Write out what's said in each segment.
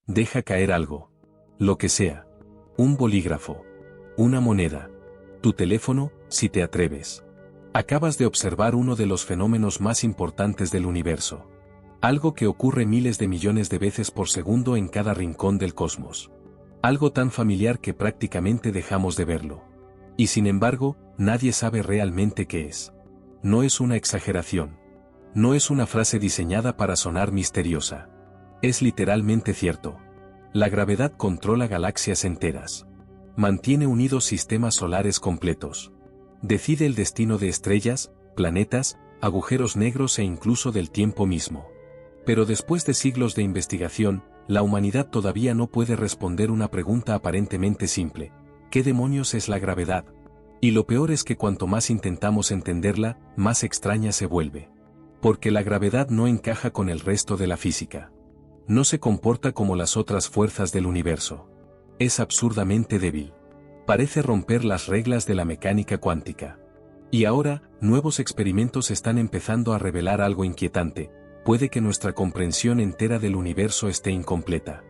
Deja caer algo. Lo que sea. Un bolígrafo. Una moneda. Tu teléfono, si te atreves. Acabas de observar uno de los fenómenos más importantes del universo. Algo que ocurre miles de millones de veces por segundo en cada rincón del cosmos. Algo tan familiar que prácticamente dejamos de verlo. Y sin embargo, nadie sabe realmente qué es. No es una exageración. No es una frase diseñada para sonar misteriosa. Es literalmente cierto. La gravedad controla galaxias enteras. Mantiene unidos sistemas solares completos. Decide el destino de estrellas, planetas, agujeros negros e incluso del tiempo mismo. Pero después de siglos de investigación, la humanidad todavía no puede responder una pregunta aparentemente simple. ¿Qué demonios es la gravedad? Y lo peor es que cuanto más intentamos entenderla, más extraña se vuelve. Porque la gravedad no encaja con el resto de la física. No se comporta como las otras fuerzas del universo. Es absurdamente débil. Parece romper las reglas de la mecánica cuántica. Y ahora, nuevos experimentos están empezando a revelar algo inquietante. Puede que nuestra comprensión entera del universo esté incompleta.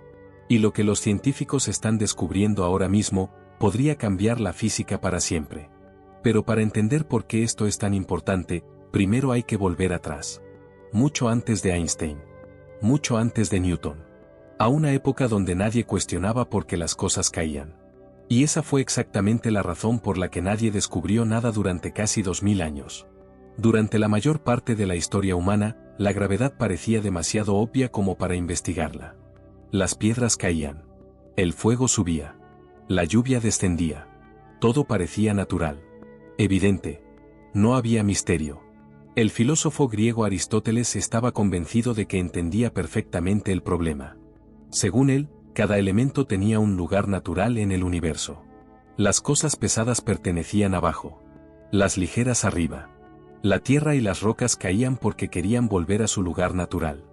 Y lo que los científicos están descubriendo ahora mismo, podría cambiar la física para siempre. Pero para entender por qué esto es tan importante, primero hay que volver atrás. Mucho antes de Einstein. Mucho antes de Newton. A una época donde nadie cuestionaba por qué las cosas caían. Y esa fue exactamente la razón por la que nadie descubrió nada durante casi 2000 años. Durante la mayor parte de la historia humana, la gravedad parecía demasiado obvia como para investigarla. Las piedras caían. El fuego subía. La lluvia descendía. Todo parecía natural. Evidente. No había misterio. El filósofo griego Aristóteles estaba convencido de que entendía perfectamente el problema. Según él, cada elemento tenía un lugar natural en el universo. Las cosas pesadas pertenecían abajo. Las ligeras arriba. La tierra y las rocas caían porque querían volver a su lugar natural.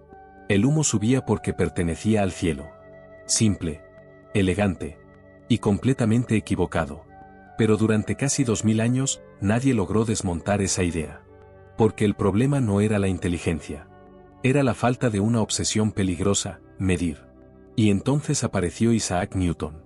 El humo subía porque pertenecía al cielo. Simple, elegante y completamente equivocado. Pero durante casi 2000 años, nadie logró desmontar esa idea. Porque el problema no era la inteligencia. Era la falta de una obsesión peligrosa, medir. Y entonces apareció Isaac Newton.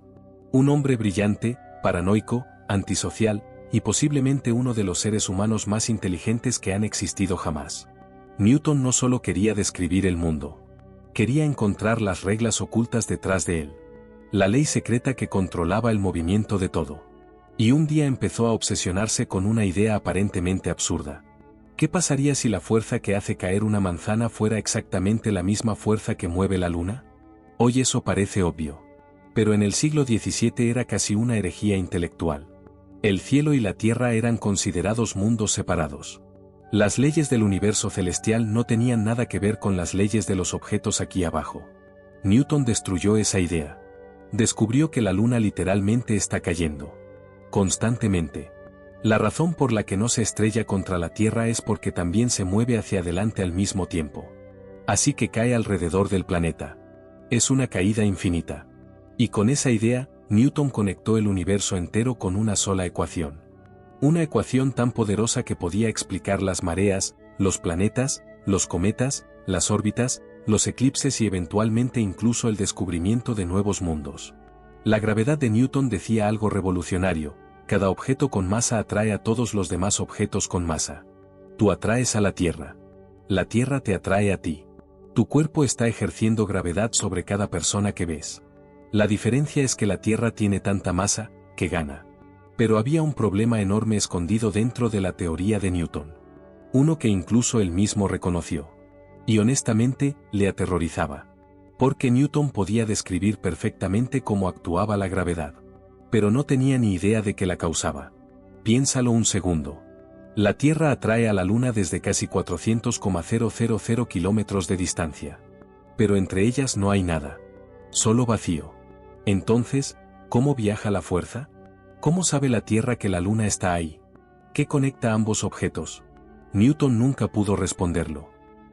Un hombre brillante, paranoico, antisocial, y posiblemente uno de los seres humanos más inteligentes que han existido jamás. Newton no solo quería describir el mundo. Quería encontrar las reglas ocultas detrás de él. La ley secreta que controlaba el movimiento de todo. Y un día empezó a obsesionarse con una idea aparentemente absurda. ¿Qué pasaría si la fuerza que hace caer una manzana fuera exactamente la misma fuerza que mueve la luna? Hoy eso parece obvio. Pero en el siglo XVII era casi una herejía intelectual. El cielo y la tierra eran considerados mundos separados. Las leyes del universo celestial no tenían nada que ver con las leyes de los objetos aquí abajo. Newton destruyó esa idea. Descubrió que la luna literalmente está cayendo. Constantemente. La razón por la que no se estrella contra la Tierra es porque también se mueve hacia adelante al mismo tiempo. Así que cae alrededor del planeta. Es una caída infinita. Y con esa idea, Newton conectó el universo entero con una sola ecuación. Una ecuación tan poderosa que podía explicar las mareas, los planetas, los cometas, las órbitas, los eclipses y eventualmente incluso el descubrimiento de nuevos mundos. La gravedad de Newton decía algo revolucionario: cada objeto con masa atrae a todos los demás objetos con masa. Tú atraes a la Tierra. La Tierra te atrae a ti. Tu cuerpo está ejerciendo gravedad sobre cada persona que ves. La diferencia es que la Tierra tiene tanta masa, que gana. Pero había un problema enorme escondido dentro de la teoría de Newton. Uno que incluso él mismo reconoció. Y honestamente, le aterrorizaba. Porque Newton podía describir perfectamente cómo actuaba la gravedad. Pero no tenía ni idea de que la causaba. Piénsalo un segundo. La Tierra atrae a la Luna desde casi 400,000 kilómetros de distancia. Pero entre ellas no hay nada. Solo vacío. Entonces, ¿cómo viaja la fuerza? ¿Cómo sabe la Tierra que la Luna está ahí? ¿Qué conecta ambos objetos? Newton nunca pudo responderlo.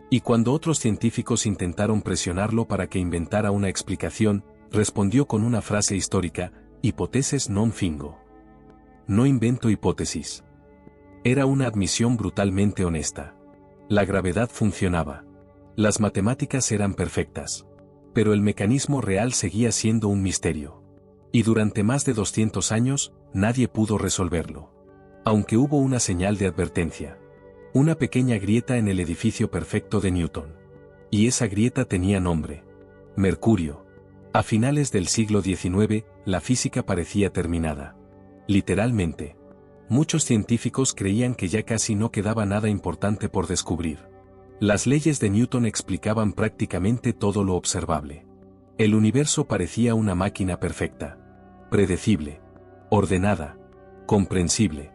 Y cuando otros científicos intentaron presionarlo para que inventara una explicación, respondió con una frase histórica: hipótesis non fingo. No invento hipótesis. Era una admisión brutalmente honesta. La gravedad funcionaba. Las matemáticas eran perfectas. Pero el mecanismo real seguía siendo un misterio. Y durante más de 200 años, nadie pudo resolverlo. Aunque hubo una señal de advertencia. Una pequeña grieta en el edificio perfecto de Newton. Y esa grieta tenía nombre. Mercurio. A finales del siglo XIX, la física parecía terminada. Literalmente. Muchos científicos creían que ya casi no quedaba nada importante por descubrir. Las leyes de Newton explicaban prácticamente todo lo observable. El universo parecía una máquina perfecta. Predecible. Ordenada. Comprensible.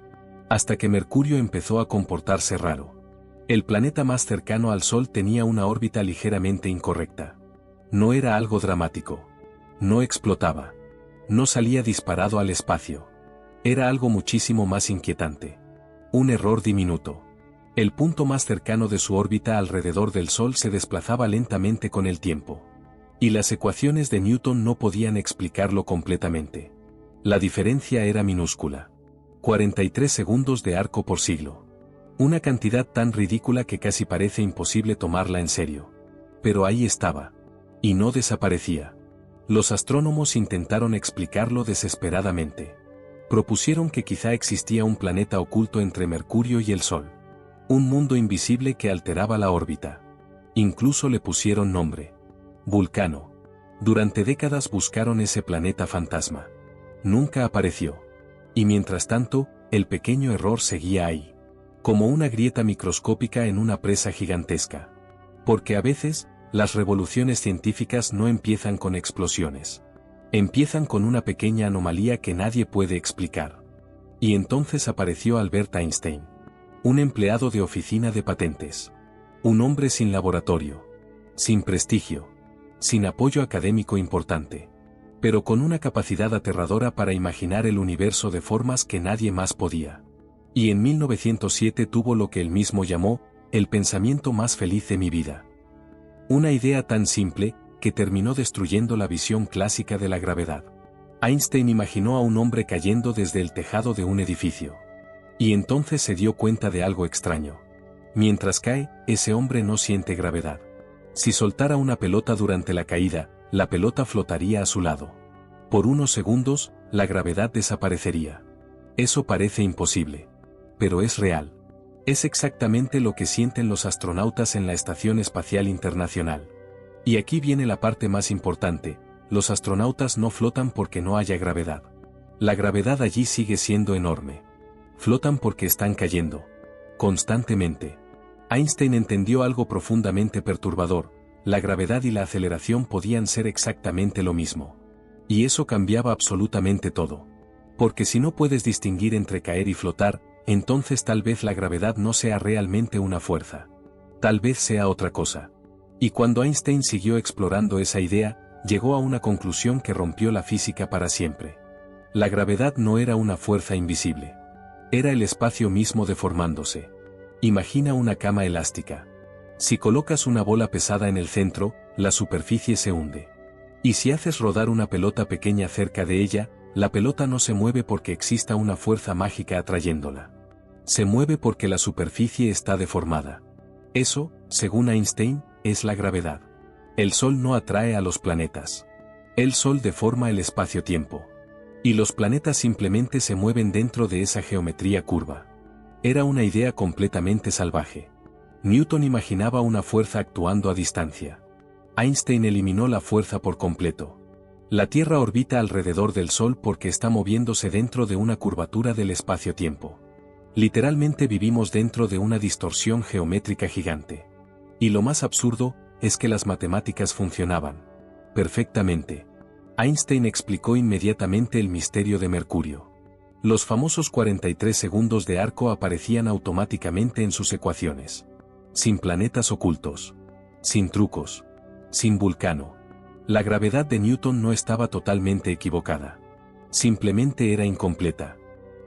Hasta que Mercurio empezó a comportarse raro. El planeta más cercano al Sol tenía una órbita ligeramente incorrecta. No era algo dramático. No explotaba. No salía disparado al espacio. Era algo muchísimo más inquietante. Un error diminuto. El punto más cercano de su órbita alrededor del Sol se desplazaba lentamente con el tiempo. Y las ecuaciones de Newton no podían explicarlo completamente. La diferencia era minúscula. 43 segundos de arco por siglo. Una cantidad tan ridícula que casi parece imposible tomarla en serio. Pero ahí estaba. Y no desaparecía. Los astrónomos intentaron explicarlo desesperadamente. Propusieron que quizá existía un planeta oculto entre Mercurio y el Sol. Un mundo invisible que alteraba la órbita. Incluso le pusieron nombre. Vulcano. Durante décadas buscaron ese planeta fantasma. Nunca apareció. Y mientras tanto, el pequeño error seguía ahí. Como una grieta microscópica en una presa gigantesca. Porque a veces, las revoluciones científicas no empiezan con explosiones. Empiezan con una pequeña anomalía que nadie puede explicar. Y entonces apareció Albert Einstein. Un empleado de oficina de patentes. Un hombre sin laboratorio. Sin prestigio. Sin apoyo académico importante. Pero con una capacidad aterradora para imaginar el universo de formas que nadie más podía. Y en 1907 tuvo lo que él mismo llamó, el pensamiento más feliz de mi vida. Una idea tan simple, que terminó destruyendo la visión clásica de la gravedad. Einstein imaginó a un hombre cayendo desde el tejado de un edificio. Y entonces se dio cuenta de algo extraño. Mientras cae, ese hombre no siente gravedad. Si soltara una pelota durante la caída, la pelota flotaría a su lado. Por unos segundos, la gravedad desaparecería. Eso parece imposible. Pero es real. Es exactamente lo que sienten los astronautas en la Estación Espacial Internacional. Y aquí viene la parte más importante, los astronautas no flotan porque no haya gravedad. La gravedad allí sigue siendo enorme. Flotan porque están cayendo. Constantemente. Einstein entendió algo profundamente perturbador. La gravedad y la aceleración podían ser exactamente lo mismo. Y eso cambiaba absolutamente todo. Porque si no puedes distinguir entre caer y flotar, entonces tal vez la gravedad no sea realmente una fuerza. Tal vez sea otra cosa. Y cuando Einstein siguió explorando esa idea, llegó a una conclusión que rompió la física para siempre. La gravedad no era una fuerza invisible. Era el espacio mismo deformándose. Imagina una cama elástica. Si colocas una bola pesada en el centro, la superficie se hunde. Y si haces rodar una pelota pequeña cerca de ella, la pelota no se mueve porque exista una fuerza mágica atrayéndola. Se mueve porque la superficie está deformada. Eso, según Einstein, es la gravedad. El Sol no atrae a los planetas. El Sol deforma el espacio-tiempo. Y los planetas simplemente se mueven dentro de esa geometría curva. Era una idea completamente salvaje. Newton imaginaba una fuerza actuando a distancia. Einstein eliminó la fuerza por completo. La Tierra orbita alrededor del Sol porque está moviéndose dentro de una curvatura del espacio-tiempo. Literalmente vivimos dentro de una distorsión geométrica gigante. Y lo más absurdo, es que las matemáticas funcionaban. Perfectamente. Einstein explicó inmediatamente el misterio de Mercurio. Los famosos 43 segundos de arco aparecían automáticamente en sus ecuaciones. Sin planetas ocultos. Sin trucos. Sin Vulcano. La gravedad de Newton no estaba totalmente equivocada. Simplemente era incompleta.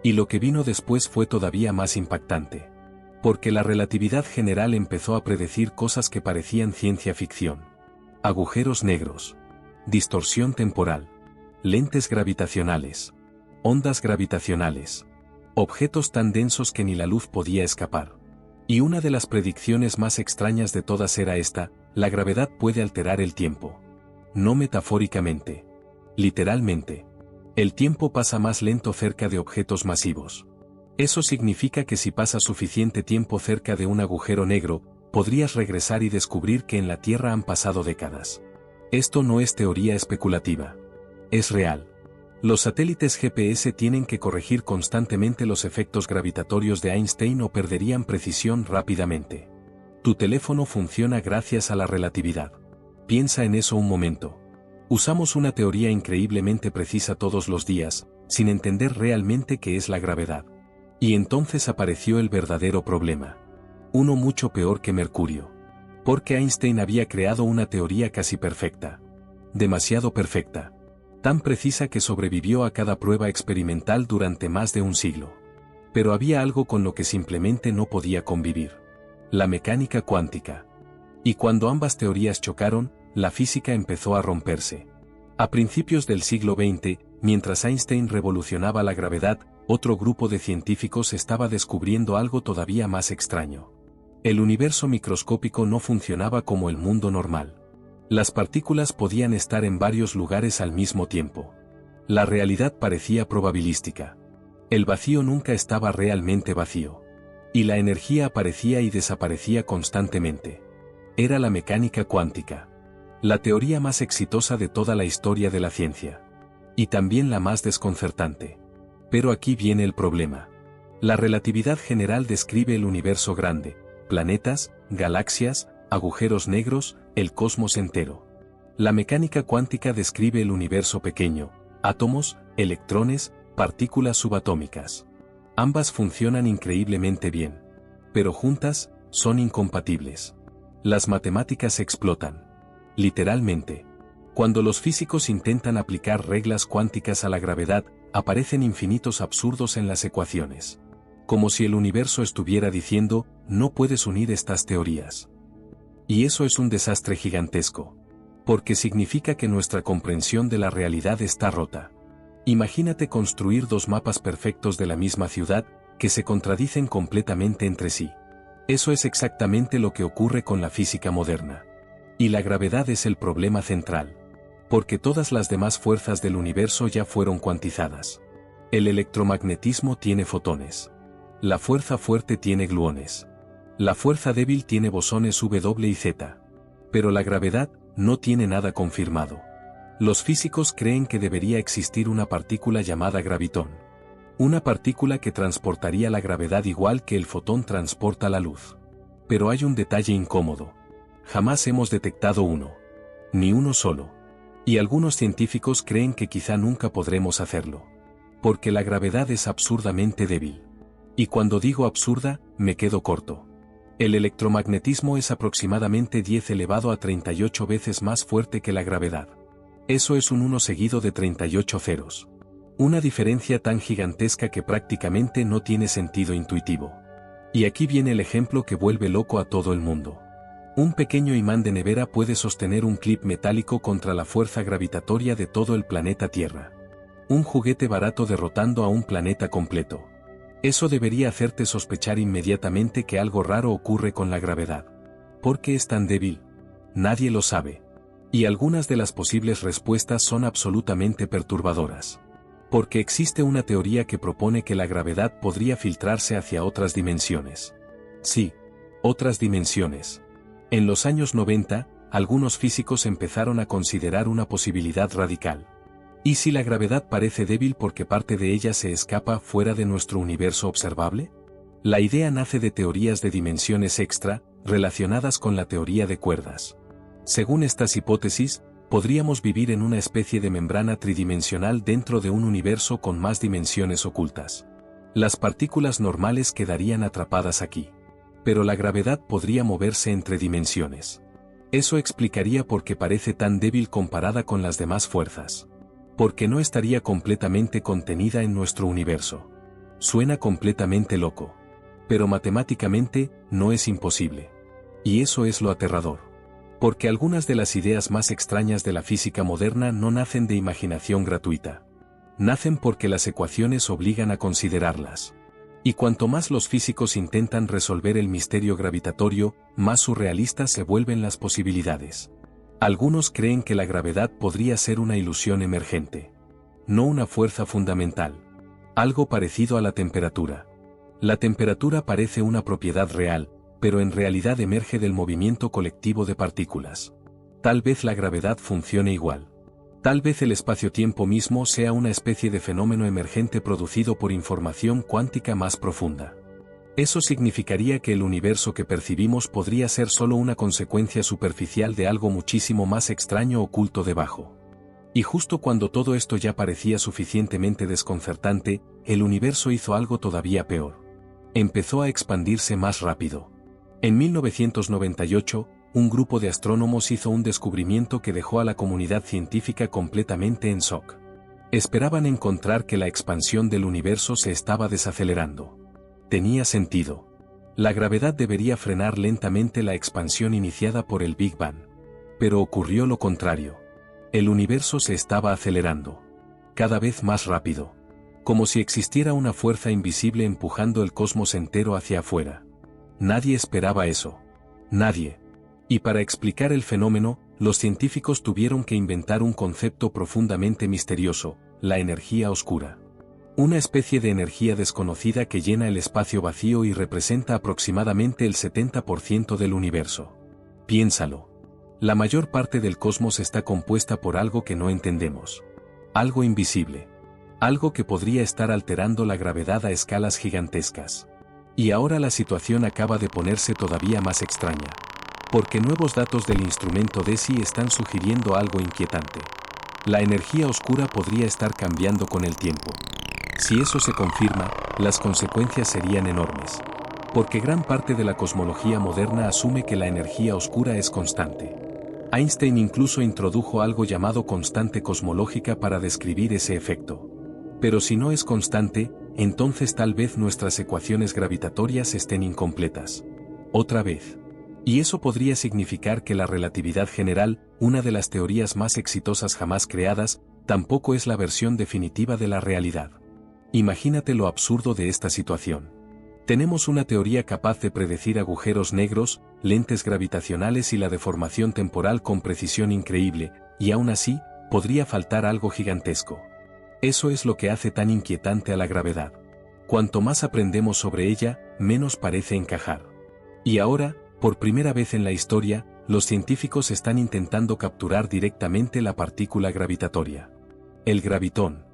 Y lo que vino después fue todavía más impactante. Porque la relatividad general empezó a predecir cosas que parecían ciencia ficción. Agujeros negros. Distorsión temporal. Lentes gravitacionales. Ondas gravitacionales. Objetos tan densos que ni la luz podía escapar. Y una de las predicciones más extrañas de todas era esta: la gravedad puede alterar el tiempo. no metafóricamente. Literalmente. El tiempo pasa más lento cerca de objetos masivos. Eso significa que si pasas suficiente tiempo cerca de un agujero negro, podrías regresar y descubrir que en la Tierra han pasado décadas. Esto no es teoría especulativa. Es real. Los satélites GPS tienen que corregir constantemente los efectos gravitatorios de Einstein o perderían precisión rápidamente. Tu teléfono funciona gracias a la relatividad. Piensa en eso un momento. Usamos una teoría increíblemente precisa todos los días, sin entender realmente qué es la gravedad. Y entonces apareció el verdadero problema. Uno mucho peor que Mercurio. Porque Einstein había creado una teoría casi perfecta. Demasiado perfecta. Tan precisa que sobrevivió a cada prueba experimental durante más de un siglo. Pero había algo con lo que simplemente no podía convivir. La mecánica cuántica. Y cuando ambas teorías chocaron, la física empezó a romperse. A principios del siglo XX, mientras Einstein revolucionaba la gravedad, otro grupo de científicos estaba descubriendo algo todavía más extraño. El universo microscópico no funcionaba como el mundo normal. Las partículas podían estar en varios lugares al mismo tiempo. La realidad parecía probabilística. El vacío nunca estaba realmente vacío. Y la energía aparecía y desaparecía constantemente. Era la mecánica cuántica. La teoría más exitosa de toda la historia de la ciencia. Y también la más desconcertante. Pero aquí viene el problema. La relatividad general describe el universo grande, planetas, galaxias, agujeros negros, el cosmos entero. La mecánica cuántica describe el universo pequeño, átomos, electrones, partículas subatómicas. Ambas funcionan increíblemente bien. Pero juntas, son incompatibles. Las matemáticas explotan. Literalmente. Cuando los físicos intentan aplicar reglas cuánticas a la gravedad, aparecen infinitos absurdos en las ecuaciones. Como si el universo estuviera diciendo, no puedes unir estas teorías. Y eso es un desastre gigantesco. Porque significa que nuestra comprensión de la realidad está rota. Imagínate construir dos mapas perfectos de la misma ciudad, que se contradicen completamente entre sí. Eso es exactamente lo que ocurre con la física moderna. Y la gravedad es el problema central. Porque todas las demás fuerzas del universo ya fueron cuantizadas. El electromagnetismo tiene fotones. La fuerza fuerte tiene gluones. La fuerza débil tiene bosones W y Z. Pero la gravedad no tiene nada confirmado. Los físicos creen que debería existir una partícula llamada gravitón. Una partícula que transportaría la gravedad igual que el fotón transporta la luz. Pero hay un detalle incómodo. Jamás hemos detectado uno. Ni uno solo. Y algunos científicos creen que quizá nunca podremos hacerlo. Porque la gravedad es absurdamente débil. Y cuando digo absurda, me quedo corto. El electromagnetismo es aproximadamente 10 elevado a 38 veces más fuerte que la gravedad. Eso es un 1 seguido de 38 ceros. Una diferencia tan gigantesca que prácticamente no tiene sentido intuitivo. Y aquí viene el ejemplo que vuelve loco a todo el mundo. Un pequeño imán de nevera puede sostener un clip metálico contra la fuerza gravitatoria de todo el planeta Tierra. Un juguete barato derrotando a un planeta completo. Eso debería hacerte sospechar inmediatamente que algo raro ocurre con la gravedad. ¿Por qué es tan débil? Nadie lo sabe. Y algunas de las posibles respuestas son absolutamente perturbadoras. Porque existe una teoría que propone que la gravedad podría filtrarse hacia otras dimensiones. Sí, otras dimensiones. En los años 90, algunos físicos empezaron a considerar una posibilidad radical. ¿Y si la gravedad parece débil porque parte de ella se escapa fuera de nuestro universo observable? La idea nace de teorías de dimensiones extra, relacionadas con la teoría de cuerdas. Según estas hipótesis, podríamos vivir en una especie de membrana tridimensional dentro de un universo con más dimensiones ocultas. Las partículas normales quedarían atrapadas aquí. Pero la gravedad podría moverse entre dimensiones. Eso explicaría por qué parece tan débil comparada con las demás fuerzas. Porque no estaría completamente contenida en nuestro universo. Suena completamente loco. Pero matemáticamente, no es imposible. Y eso es lo aterrador. Porque algunas de las ideas más extrañas de la física moderna no nacen de imaginación gratuita. Nacen porque las ecuaciones obligan a considerarlas. Y cuanto más los físicos intentan resolver el misterio gravitatorio, más surrealistas se vuelven las posibilidades. Algunos creen que la gravedad podría ser una ilusión emergente. No una fuerza fundamental. Algo parecido a la temperatura. La temperatura parece una propiedad real, pero en realidad emerge del movimiento colectivo de partículas. Tal vez la gravedad funcione igual. Tal vez el espacio-tiempo mismo sea una especie de fenómeno emergente producido por información cuántica más profunda. Eso significaría que el universo que percibimos podría ser solo una consecuencia superficial de algo muchísimo más extraño oculto debajo. Y justo cuando todo esto ya parecía suficientemente desconcertante, el universo hizo algo todavía peor. Empezó a expandirse más rápido. En 1998, un grupo de astrónomos hizo un descubrimiento que dejó a la comunidad científica completamente en shock. Esperaban encontrar que la expansión del universo se estaba desacelerando. Tenía sentido. La gravedad debería frenar lentamente la expansión iniciada por el Big Bang. Pero ocurrió lo contrario. El universo se estaba acelerando. Cada vez más rápido. Como si existiera una fuerza invisible empujando el cosmos entero hacia afuera. Nadie esperaba eso. Nadie. Y para explicar el fenómeno, los científicos tuvieron que inventar un concepto profundamente misterioso, la energía oscura. Una especie de energía desconocida que llena el espacio vacío y representa aproximadamente el 70% del universo. Piénsalo. La mayor parte del cosmos está compuesta por algo que no entendemos. Algo invisible. Algo que podría estar alterando la gravedad a escalas gigantescas. Y ahora la situación acaba de ponerse todavía más extraña. Porque nuevos datos del instrumento DESI están sugiriendo algo inquietante. La energía oscura podría estar cambiando con el tiempo. Si eso se confirma, las consecuencias serían enormes. Porque gran parte de la cosmología moderna asume que la energía oscura es constante. Einstein incluso introdujo algo llamado constante cosmológica para describir ese efecto. Pero si no es constante, entonces tal vez nuestras ecuaciones gravitatorias estén incompletas. Otra vez. Y eso podría significar que la relatividad general, una de las teorías más exitosas jamás creadas, tampoco es la versión definitiva de la realidad. Imagínate lo absurdo de esta situación. Tenemos una teoría capaz de predecir agujeros negros, lentes gravitacionales y la deformación temporal con precisión increíble, y aún así, podría faltar algo gigantesco. Eso es lo que hace tan inquietante a la gravedad. Cuanto más aprendemos sobre ella, menos parece encajar. Y ahora, por primera vez en la historia, los científicos están intentando capturar directamente la partícula gravitatoria. El gravitón.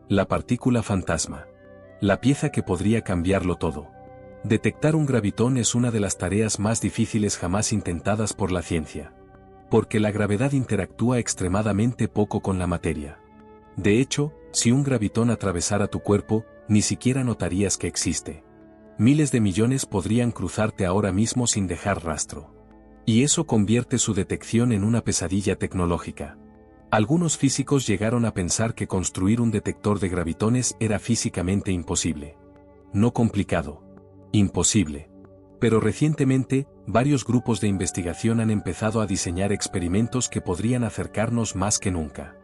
La partícula fantasma. La pieza que podría cambiarlo todo. Detectar un gravitón es una de las tareas más difíciles jamás intentadas por la ciencia. Porque la gravedad interactúa extremadamente poco con la materia. De hecho, si un gravitón atravesara tu cuerpo, ni siquiera notarías que existe. Miles de millones podrían cruzarte ahora mismo sin dejar rastro. Y eso convierte su detección en una pesadilla tecnológica. Algunos físicos llegaron a pensar que construir un detector de gravitones era físicamente imposible. No complicado. Imposible. Pero recientemente, varios grupos de investigación han empezado a diseñar experimentos que podrían acercarnos más que nunca.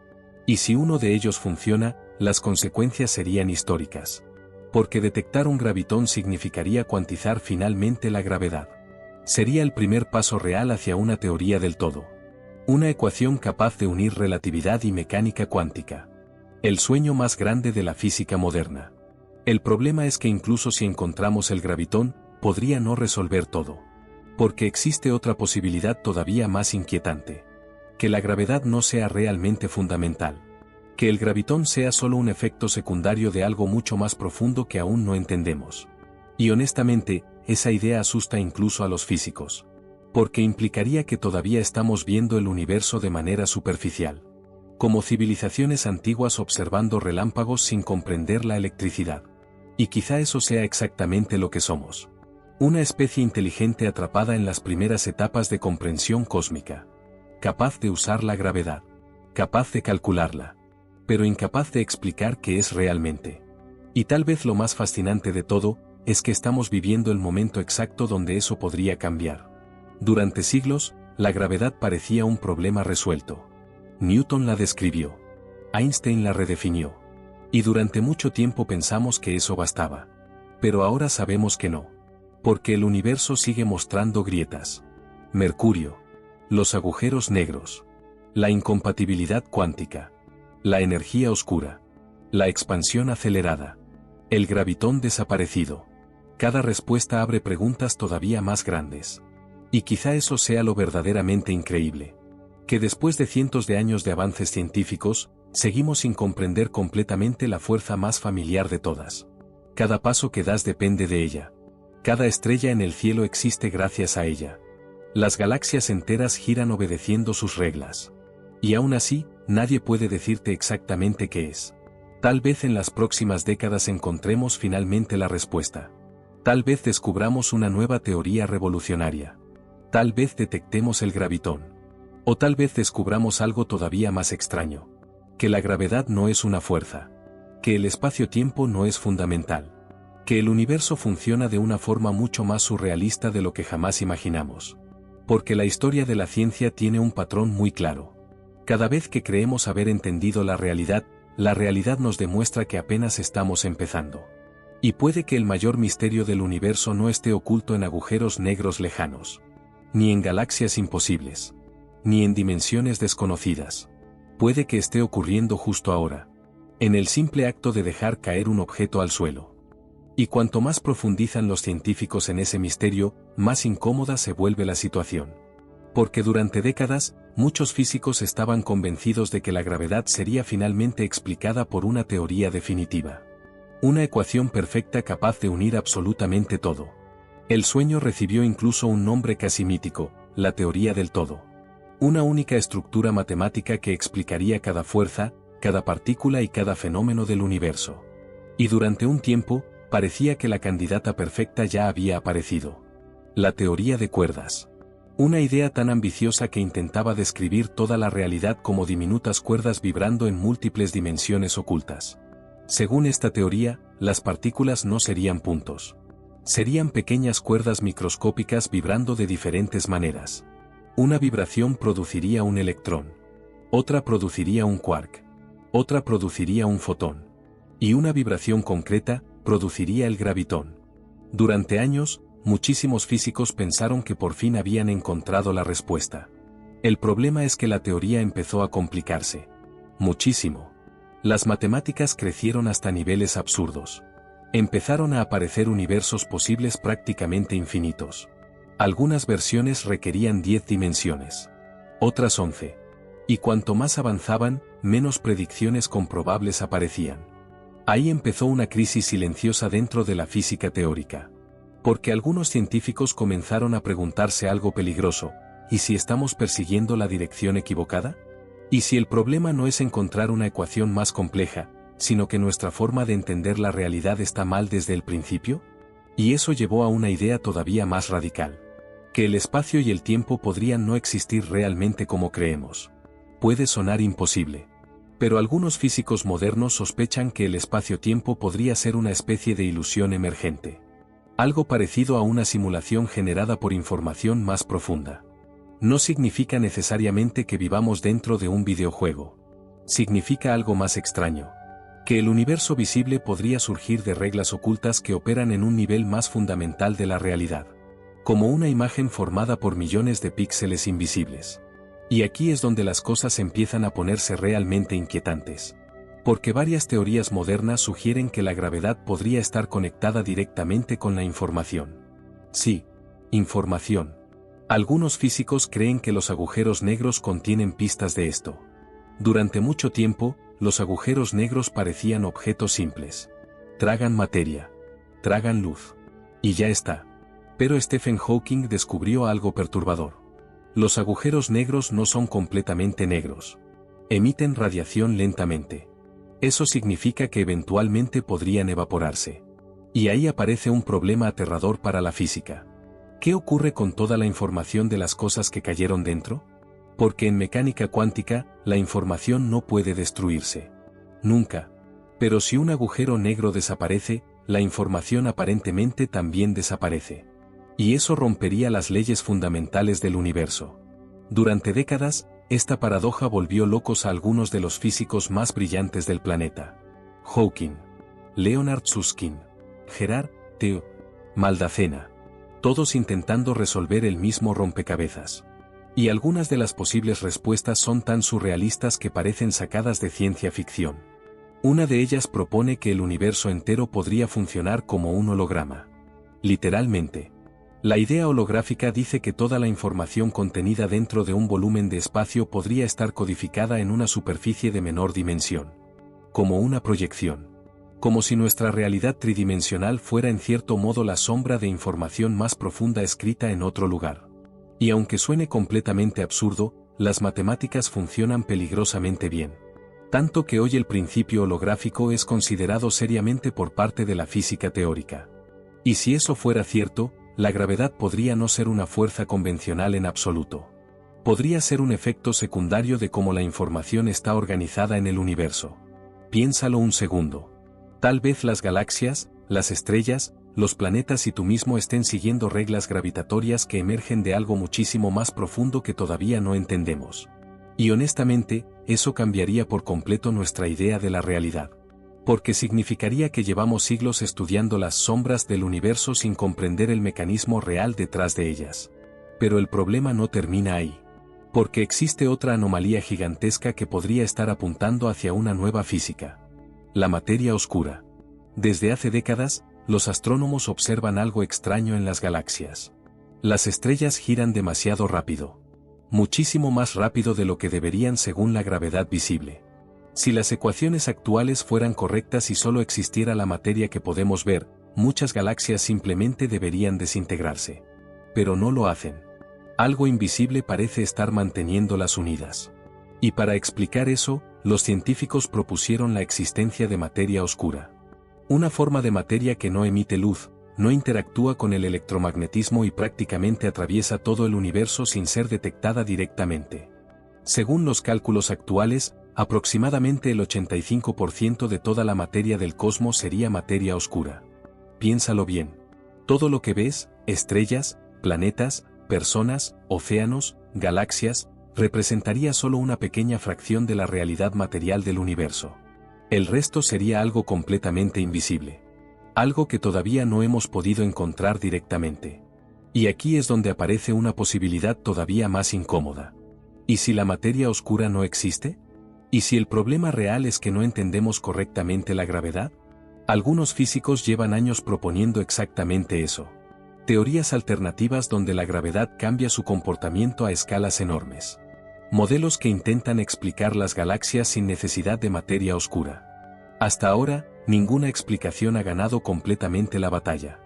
Y si uno de ellos funciona, las consecuencias serían históricas. Porque detectar un gravitón significaría cuantizar finalmente la gravedad. Sería el primer paso real hacia una teoría del todo. Una ecuación capaz de unir relatividad y mecánica cuántica. El sueño más grande de la física moderna. El problema es que incluso si encontramos el gravitón, podría no resolver todo. Porque existe otra posibilidad todavía más inquietante. Que la gravedad no sea realmente fundamental. Que el gravitón sea solo un efecto secundario de algo mucho más profundo que aún no entendemos. Y honestamente, esa idea asusta incluso a los físicos. Porque implicaría que todavía estamos viendo el universo de manera superficial. Como civilizaciones antiguas observando relámpagos sin comprender la electricidad. Y quizá eso sea exactamente lo que somos. Una especie inteligente atrapada en las primeras etapas de comprensión cósmica. Capaz de usar la gravedad. Capaz de calcularla. Pero incapaz de explicar qué es realmente. Y tal vez lo más fascinante de todo, es que estamos viviendo el momento exacto donde eso podría cambiar. Durante siglos, la gravedad parecía un problema resuelto. Newton la describió. Einstein la redefinió. Y durante mucho tiempo pensamos que eso bastaba. Pero ahora sabemos que no. Porque el universo sigue mostrando grietas. Mercurio. Los agujeros negros. La incompatibilidad cuántica. La energía oscura. La expansión acelerada. El gravitón desaparecido. Cada respuesta abre preguntas todavía más grandes. Y quizá eso sea lo verdaderamente increíble. Que después de cientos de años de avances científicos, seguimos sin comprender completamente la fuerza más familiar de todas. Cada paso que das depende de ella. Cada estrella en el cielo existe gracias a ella. Las galaxias enteras giran obedeciendo sus reglas. Y aún así, nadie puede decirte exactamente qué es. Tal vez en las próximas décadas encontremos finalmente la respuesta. Tal vez descubramos una nueva teoría revolucionaria. Tal vez detectemos el gravitón. O tal vez descubramos algo todavía más extraño. Que la gravedad no es una fuerza. Que el espacio-tiempo no es fundamental. Que el universo funciona de una forma mucho más surrealista de lo que jamás imaginamos. Porque la historia de la ciencia tiene un patrón muy claro. Cada vez que creemos haber entendido la realidad nos demuestra que apenas estamos empezando. Y puede que el mayor misterio del universo no esté oculto en agujeros negros lejanos. Ni en galaxias imposibles. Ni en dimensiones desconocidas. Puede que esté ocurriendo justo ahora. En el simple acto de dejar caer un objeto al suelo. Y cuanto más profundizan los científicos en ese misterio, más incómoda se vuelve la situación. Porque durante décadas, muchos físicos estaban convencidos de que la gravedad sería finalmente explicada por una teoría definitiva. Una ecuación perfecta capaz de unir absolutamente todo. El sueño recibió incluso un nombre casi mítico, la teoría del todo. Una única estructura matemática que explicaría cada fuerza, cada partícula y cada fenómeno del universo. Y durante un tiempo, parecía que la candidata perfecta ya había aparecido. La teoría de cuerdas. Una idea tan ambiciosa que intentaba describir toda la realidad como diminutas cuerdas vibrando en múltiples dimensiones ocultas. Según esta teoría, las partículas no serían puntos. Serían pequeñas cuerdas microscópicas vibrando de diferentes maneras. Una vibración produciría un electrón. Otra produciría un quark. Otra produciría un fotón. Y una vibración concreta produciría el gravitón. Durante años, muchísimos físicos pensaron que por fin habían encontrado la respuesta. El problema es que la teoría empezó a complicarse. Muchísimo. Las matemáticas crecieron hasta niveles absurdos. Empezaron a aparecer universos posibles prácticamente infinitos. Algunas versiones requerían 10 dimensiones. Otras 11. Y cuanto más avanzaban, menos predicciones comprobables aparecían. Ahí empezó una crisis silenciosa dentro de la física teórica. Porque algunos científicos comenzaron a preguntarse algo peligroso: ¿y si estamos persiguiendo la dirección equivocada? ¿Y si el problema no es encontrar una ecuación más compleja, sino que nuestra forma de entender la realidad está mal desde el principio? Y eso llevó a una idea todavía más radical. Que el espacio y el tiempo podrían no existir realmente como creemos. Puede sonar imposible. Pero algunos físicos modernos sospechan que el espacio-tiempo podría ser una especie de ilusión emergente. Algo parecido a una simulación generada por información más profunda. No significa necesariamente que vivamos dentro de un videojuego. Significa algo más extraño. Que el universo visible podría surgir de reglas ocultas que operan en un nivel más fundamental de la realidad. Como una imagen formada por millones de píxeles invisibles. Y aquí es donde las cosas empiezan a ponerse realmente inquietantes. Porque varias teorías modernas sugieren que la gravedad podría estar conectada directamente con la información. Sí, información. Algunos físicos creen que los agujeros negros contienen pistas de esto. Durante mucho tiempo, los agujeros negros parecían objetos simples. Tragan materia. Tragan luz. Y ya está. Pero Stephen Hawking descubrió algo perturbador. Los agujeros negros no son completamente negros. Emiten radiación lentamente. Eso significa que eventualmente podrían evaporarse. Y ahí aparece un problema aterrador para la física. ¿Qué ocurre con toda la información de las cosas que cayeron dentro? Porque en mecánica cuántica, la información no puede destruirse. Nunca. Pero si un agujero negro desaparece, la información aparentemente también desaparece. Y eso rompería las leyes fundamentales del universo. Durante décadas, esta paradoja volvió locos a algunos de los físicos más brillantes del planeta. Hawking, Leonard Susskind, Gerard Theo, Maldacena. Todos intentando resolver el mismo rompecabezas. Y algunas de las posibles respuestas son tan surrealistas que parecen sacadas de ciencia ficción. Una de ellas propone que el universo entero podría funcionar como un holograma. Literalmente. La idea holográfica dice que toda la información contenida dentro de un volumen de espacio podría estar codificada en una superficie de menor dimensión. Como una proyección. Como si nuestra realidad tridimensional fuera en cierto modo la sombra de información más profunda escrita en otro lugar. Y aunque suene completamente absurdo, las matemáticas funcionan peligrosamente bien. Tanto que hoy el principio holográfico es considerado seriamente por parte de la física teórica. Y si eso fuera cierto, la gravedad podría no ser una fuerza convencional en absoluto. Podría ser un efecto secundario de cómo la información está organizada en el universo. Piénsalo un segundo. Tal vez las galaxias, las estrellas, los planetas y tú mismo estén siguiendo reglas gravitatorias que emergen de algo muchísimo más profundo que todavía no entendemos. Y honestamente, eso cambiaría por completo nuestra idea de la realidad. Porque significaría que llevamos siglos estudiando las sombras del universo sin comprender el mecanismo real detrás de ellas. Pero el problema no termina ahí. Porque existe otra anomalía gigantesca que podría estar apuntando hacia una nueva física. La materia oscura. Desde hace décadas, los astrónomos observan algo extraño en las galaxias. Las estrellas giran demasiado rápido. Muchísimo más rápido de lo que deberían según la gravedad visible. Si las ecuaciones actuales fueran correctas y solo existiera la materia que podemos ver, muchas galaxias simplemente deberían desintegrarse. Pero no lo hacen. Algo invisible parece estar manteniéndolas unidas. Y para explicar eso, los científicos propusieron la existencia de materia oscura. Una forma de materia que no emite luz, no interactúa con el electromagnetismo y prácticamente atraviesa todo el universo sin ser detectada directamente. Según los cálculos actuales, aproximadamente el 85% de toda la materia del cosmos sería materia oscura. Piénsalo bien. Todo lo que ves, estrellas, planetas, personas, océanos, galaxias, representaría solo una pequeña fracción de la realidad material del universo. El resto sería algo completamente invisible. Algo que todavía no hemos podido encontrar directamente. Y aquí es donde aparece una posibilidad todavía más incómoda. ¿Y si la materia oscura no existe? ¿Y si el problema real es que no entendemos correctamente la gravedad? Algunos físicos llevan años proponiendo exactamente eso. Teorías alternativas donde la gravedad cambia su comportamiento a escalas enormes. Modelos que intentan explicar las galaxias sin necesidad de materia oscura. Hasta ahora, ninguna explicación ha ganado completamente la batalla.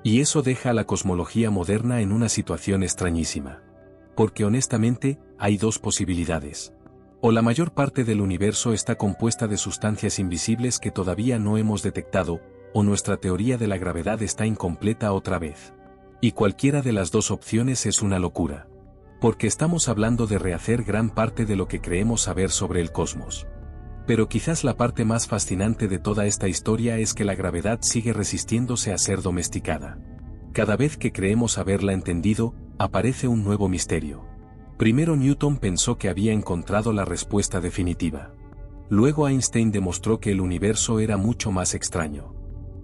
Y eso deja a la cosmología moderna en una situación extrañísima. Porque honestamente, hay dos posibilidades. O la mayor parte del universo está compuesta de sustancias invisibles que todavía no hemos detectado, o nuestra teoría de la gravedad está incompleta otra vez. Y cualquiera de las dos opciones es una locura. Porque estamos hablando de rehacer gran parte de lo que creemos saber sobre el cosmos. Pero quizás la parte más fascinante de toda esta historia es que la gravedad sigue resistiéndose a ser domesticada. Cada vez que creemos haberla entendido, aparece un nuevo misterio. Primero Newton pensó que había encontrado la respuesta definitiva. Luego Einstein demostró que el universo era mucho más extraño.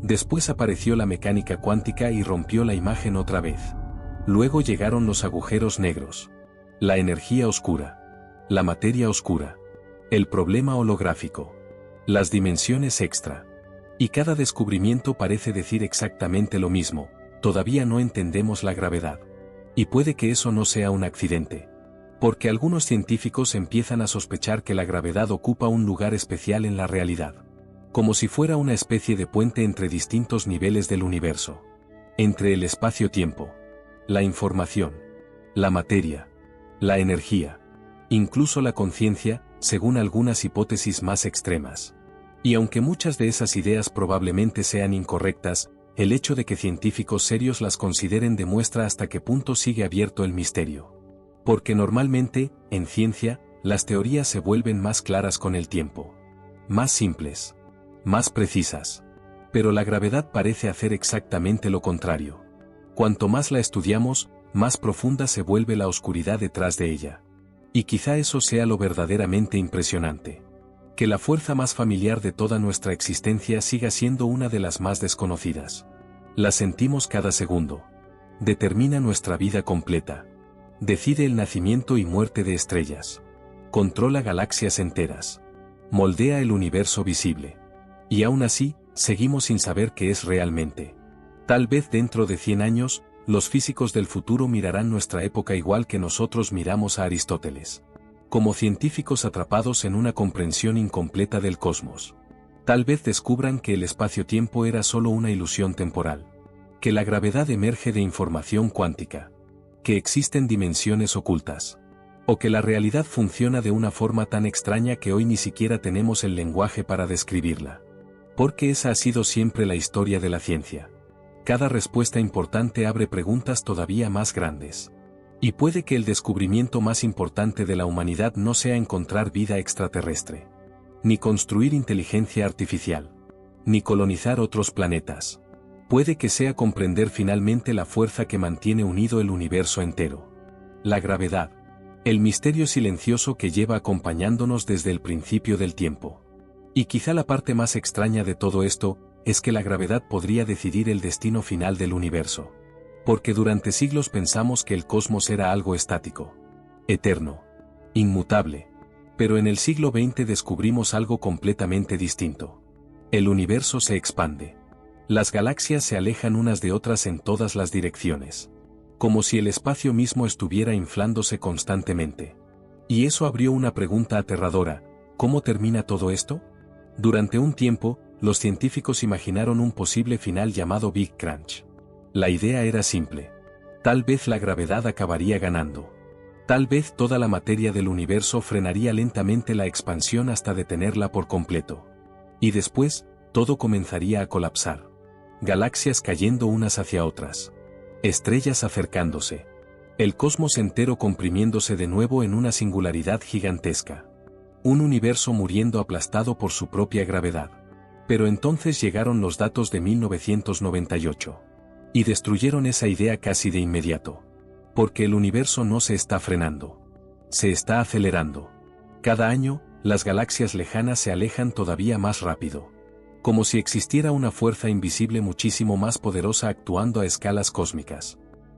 Después apareció la mecánica cuántica y rompió la imagen otra vez. Luego llegaron los agujeros negros. La energía oscura. La materia oscura. El problema holográfico. Las dimensiones extra. Y cada descubrimiento parece decir exactamente lo mismo: todavía no entendemos la gravedad. Y puede que eso no sea un accidente. Porque algunos científicos empiezan a sospechar que la gravedad ocupa un lugar especial en la realidad. Como si fuera una especie de puente entre distintos niveles del universo. Entre el espacio-tiempo. La información. La materia. La energía. Incluso la conciencia, según algunas hipótesis más extremas. Y aunque muchas de esas ideas probablemente sean incorrectas, el hecho de que científicos serios las consideren demuestra hasta qué punto sigue abierto el misterio. Porque normalmente, en ciencia, las teorías se vuelven más claras con el tiempo. Más simples. Más precisas. Pero la gravedad parece hacer exactamente lo contrario. Cuanto más la estudiamos, más profunda se vuelve la oscuridad detrás de ella. Y quizá eso sea lo verdaderamente impresionante. Que la fuerza más familiar de toda nuestra existencia siga siendo una de las más desconocidas. La sentimos cada segundo. Determina nuestra vida completa. Decide el nacimiento y muerte de estrellas. Controla galaxias enteras. Moldea el universo visible. Y aún así, seguimos sin saber qué es realmente. Tal vez dentro de 100 años, los físicos del futuro mirarán nuestra época igual que nosotros miramos a Aristóteles. Como científicos atrapados en una comprensión incompleta del cosmos. Tal vez descubran que el espacio-tiempo era solo una ilusión temporal. Que la gravedad emerge de información cuántica. Que existen dimensiones ocultas. O que la realidad funciona de una forma tan extraña que hoy ni siquiera tenemos el lenguaje para describirla. Porque esa ha sido siempre la historia de la ciencia. Cada respuesta importante abre preguntas todavía más grandes. Y puede que el descubrimiento más importante de la humanidad no sea encontrar vida extraterrestre. Ni construir inteligencia artificial. Ni colonizar otros planetas. Puede que sea comprender finalmente la fuerza que mantiene unido el universo entero. La gravedad. El misterio silencioso que lleva acompañándonos desde el principio del tiempo. Y quizá la parte más extraña de todo esto, es que la gravedad podría decidir el destino final del universo. Porque durante siglos pensamos que el cosmos era algo estático. Eterno. Inmutable. Pero en el siglo XX descubrimos algo completamente distinto. El universo se expande. Las galaxias se alejan unas de otras en todas las direcciones. Como si el espacio mismo estuviera inflándose constantemente. Y eso abrió una pregunta aterradora: ¿cómo termina todo esto? Durante un tiempo, los científicos imaginaron un posible final llamado Big Crunch. La idea era simple. Tal vez la gravedad acabaría ganando. Tal vez toda la materia del universo frenaría lentamente la expansión hasta detenerla por completo. Y después, todo comenzaría a colapsar. Galaxias cayendo unas hacia otras. Estrellas acercándose. El cosmos entero comprimiéndose de nuevo en una singularidad gigantesca. Un universo muriendo aplastado por su propia gravedad. Pero entonces llegaron los datos de 1998. Y destruyeron esa idea casi de inmediato. Porque el universo no se está frenando. Se está acelerando. Cada año, las galaxias lejanas se alejan todavía más rápido. Como si existiera una fuerza invisible muchísimo más poderosa actuando a escalas cósmicas.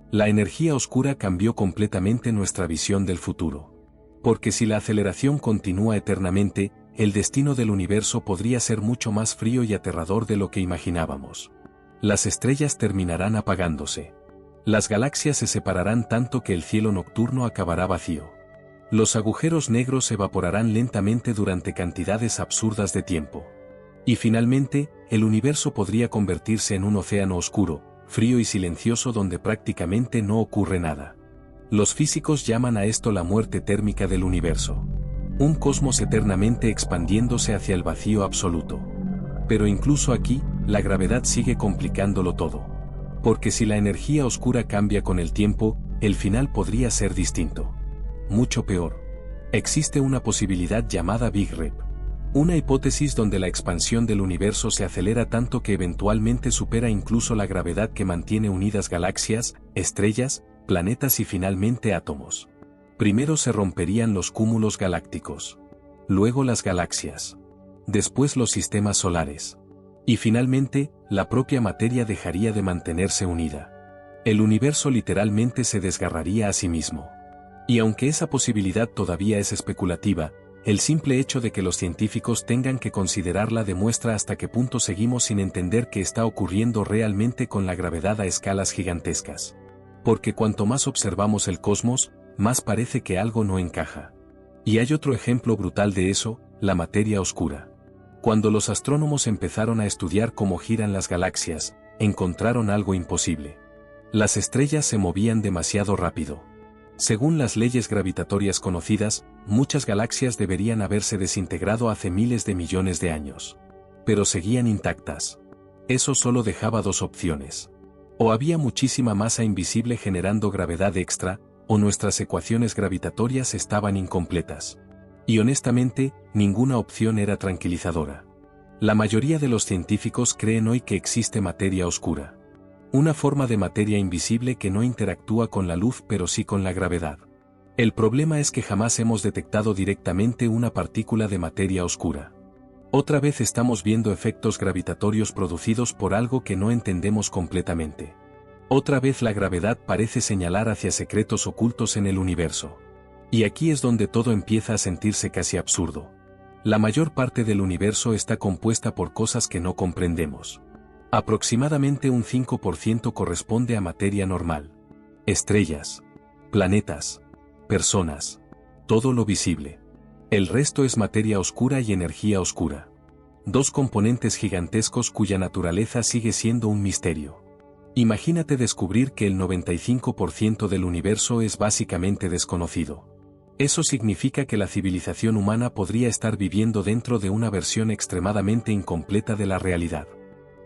La energía oscura cambió completamente nuestra visión del futuro. Porque si la aceleración continúa eternamente, el destino del universo podría ser mucho más frío y aterrador de lo que imaginábamos. Las estrellas terminarán apagándose. Las galaxias se separarán tanto que el cielo nocturno acabará vacío. Los agujeros negros se evaporarán lentamente durante cantidades absurdas de tiempo. Y finalmente, el universo podría convertirse en un océano oscuro, frío y silencioso donde prácticamente no ocurre nada. Los físicos llaman a esto la muerte térmica del universo. Un cosmos eternamente expandiéndose hacia el vacío absoluto. Pero incluso aquí, la gravedad sigue complicándolo todo. Porque si la energía oscura cambia con el tiempo, el final podría ser distinto. Mucho peor. Existe una posibilidad llamada Big Rip. Una hipótesis donde la expansión del universo se acelera tanto que eventualmente supera incluso la gravedad que mantiene unidas galaxias, estrellas, planetas y finalmente átomos. Primero se romperían los cúmulos galácticos. Luego las galaxias. Después los sistemas solares. Y finalmente, la propia materia dejaría de mantenerse unida. El universo literalmente se desgarraría a sí mismo. Y aunque esa posibilidad todavía es especulativa, el simple hecho de que los científicos tengan que considerarla demuestra hasta qué punto seguimos sin entender qué está ocurriendo realmente con la gravedad a escalas gigantescas. Porque cuanto más observamos el cosmos, más parece que algo no encaja. Y hay otro ejemplo brutal de eso, la materia oscura. Cuando los astrónomos empezaron a estudiar cómo giran las galaxias, encontraron algo imposible. Las estrellas se movían demasiado rápido. Según las leyes gravitatorias conocidas, muchas galaxias deberían haberse desintegrado hace miles de millones de años. Pero seguían intactas. Eso solo dejaba dos opciones. O había muchísima masa invisible generando gravedad extra, o nuestras ecuaciones gravitatorias estaban incompletas. Y honestamente, ninguna opción era tranquilizadora. La mayoría de los científicos creen hoy que existe materia oscura. Una forma de materia invisible que no interactúa con la luz pero sí con la gravedad. El problema es que jamás hemos detectado directamente una partícula de materia oscura. Otra vez estamos viendo efectos gravitatorios producidos por algo que no entendemos completamente. Otra vez la gravedad parece señalar hacia secretos ocultos en el universo. Y aquí es donde todo empieza a sentirse casi absurdo. La mayor parte del universo está compuesta por cosas que no comprendemos. Aproximadamente un 5% corresponde a materia normal. Estrellas, planetas, personas, todo lo visible. El resto es materia oscura y energía oscura. Dos componentes gigantescos cuya naturaleza sigue siendo un misterio. Imagínate descubrir que el 95% del universo es básicamente desconocido. Eso significa que la civilización humana podría estar viviendo dentro de una versión extremadamente incompleta de la realidad.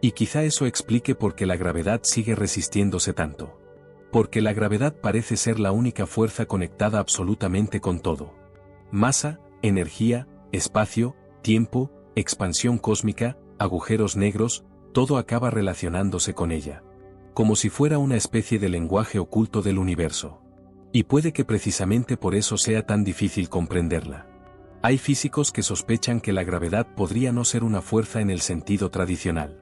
Y quizá eso explique por qué la gravedad sigue resistiéndose tanto. Porque la gravedad parece ser la única fuerza conectada absolutamente con todo. Masa, energía, espacio, tiempo, expansión cósmica, agujeros negros, todo acaba relacionándose con ella. Como si fuera una especie de lenguaje oculto del universo. Y puede que precisamente por eso sea tan difícil comprenderla. Hay físicos que sospechan que la gravedad podría no ser una fuerza en el sentido tradicional.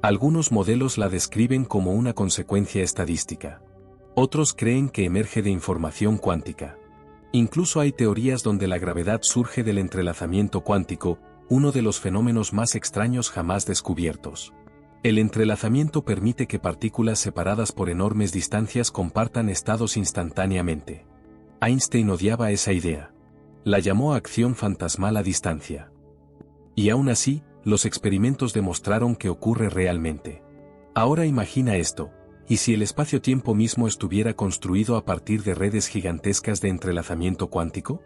Algunos modelos la describen como una consecuencia estadística. Otros creen que emerge de información cuántica. Incluso hay teorías donde la gravedad surge del entrelazamiento cuántico, uno de los fenómenos más extraños jamás descubiertos. El entrelazamiento permite que partículas separadas por enormes distancias compartan estados instantáneamente. Einstein odiaba esa idea. La llamó acción fantasmal a distancia. Y aún así, los experimentos demostraron que ocurre realmente. Ahora imagina esto, ¿y si el espacio-tiempo mismo estuviera construido a partir de redes gigantescas de entrelazamiento cuántico?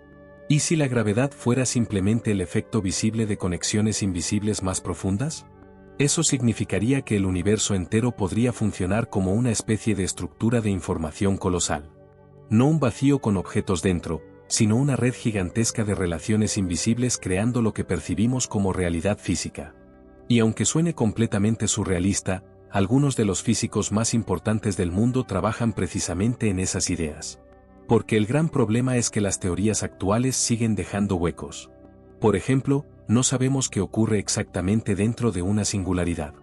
¿Y si la gravedad fuera simplemente el efecto visible de conexiones invisibles más profundas? Eso significaría que el universo entero podría funcionar como una especie de estructura de información colosal. No un vacío con objetos dentro, sino una red gigantesca de relaciones invisibles creando lo que percibimos como realidad física. Y aunque suene completamente surrealista, algunos de los físicos más importantes del mundo trabajan precisamente en esas ideas. Porque el gran problema es que las teorías actuales siguen dejando huecos. Por ejemplo, no sabemos qué ocurre exactamente dentro de una singularidad.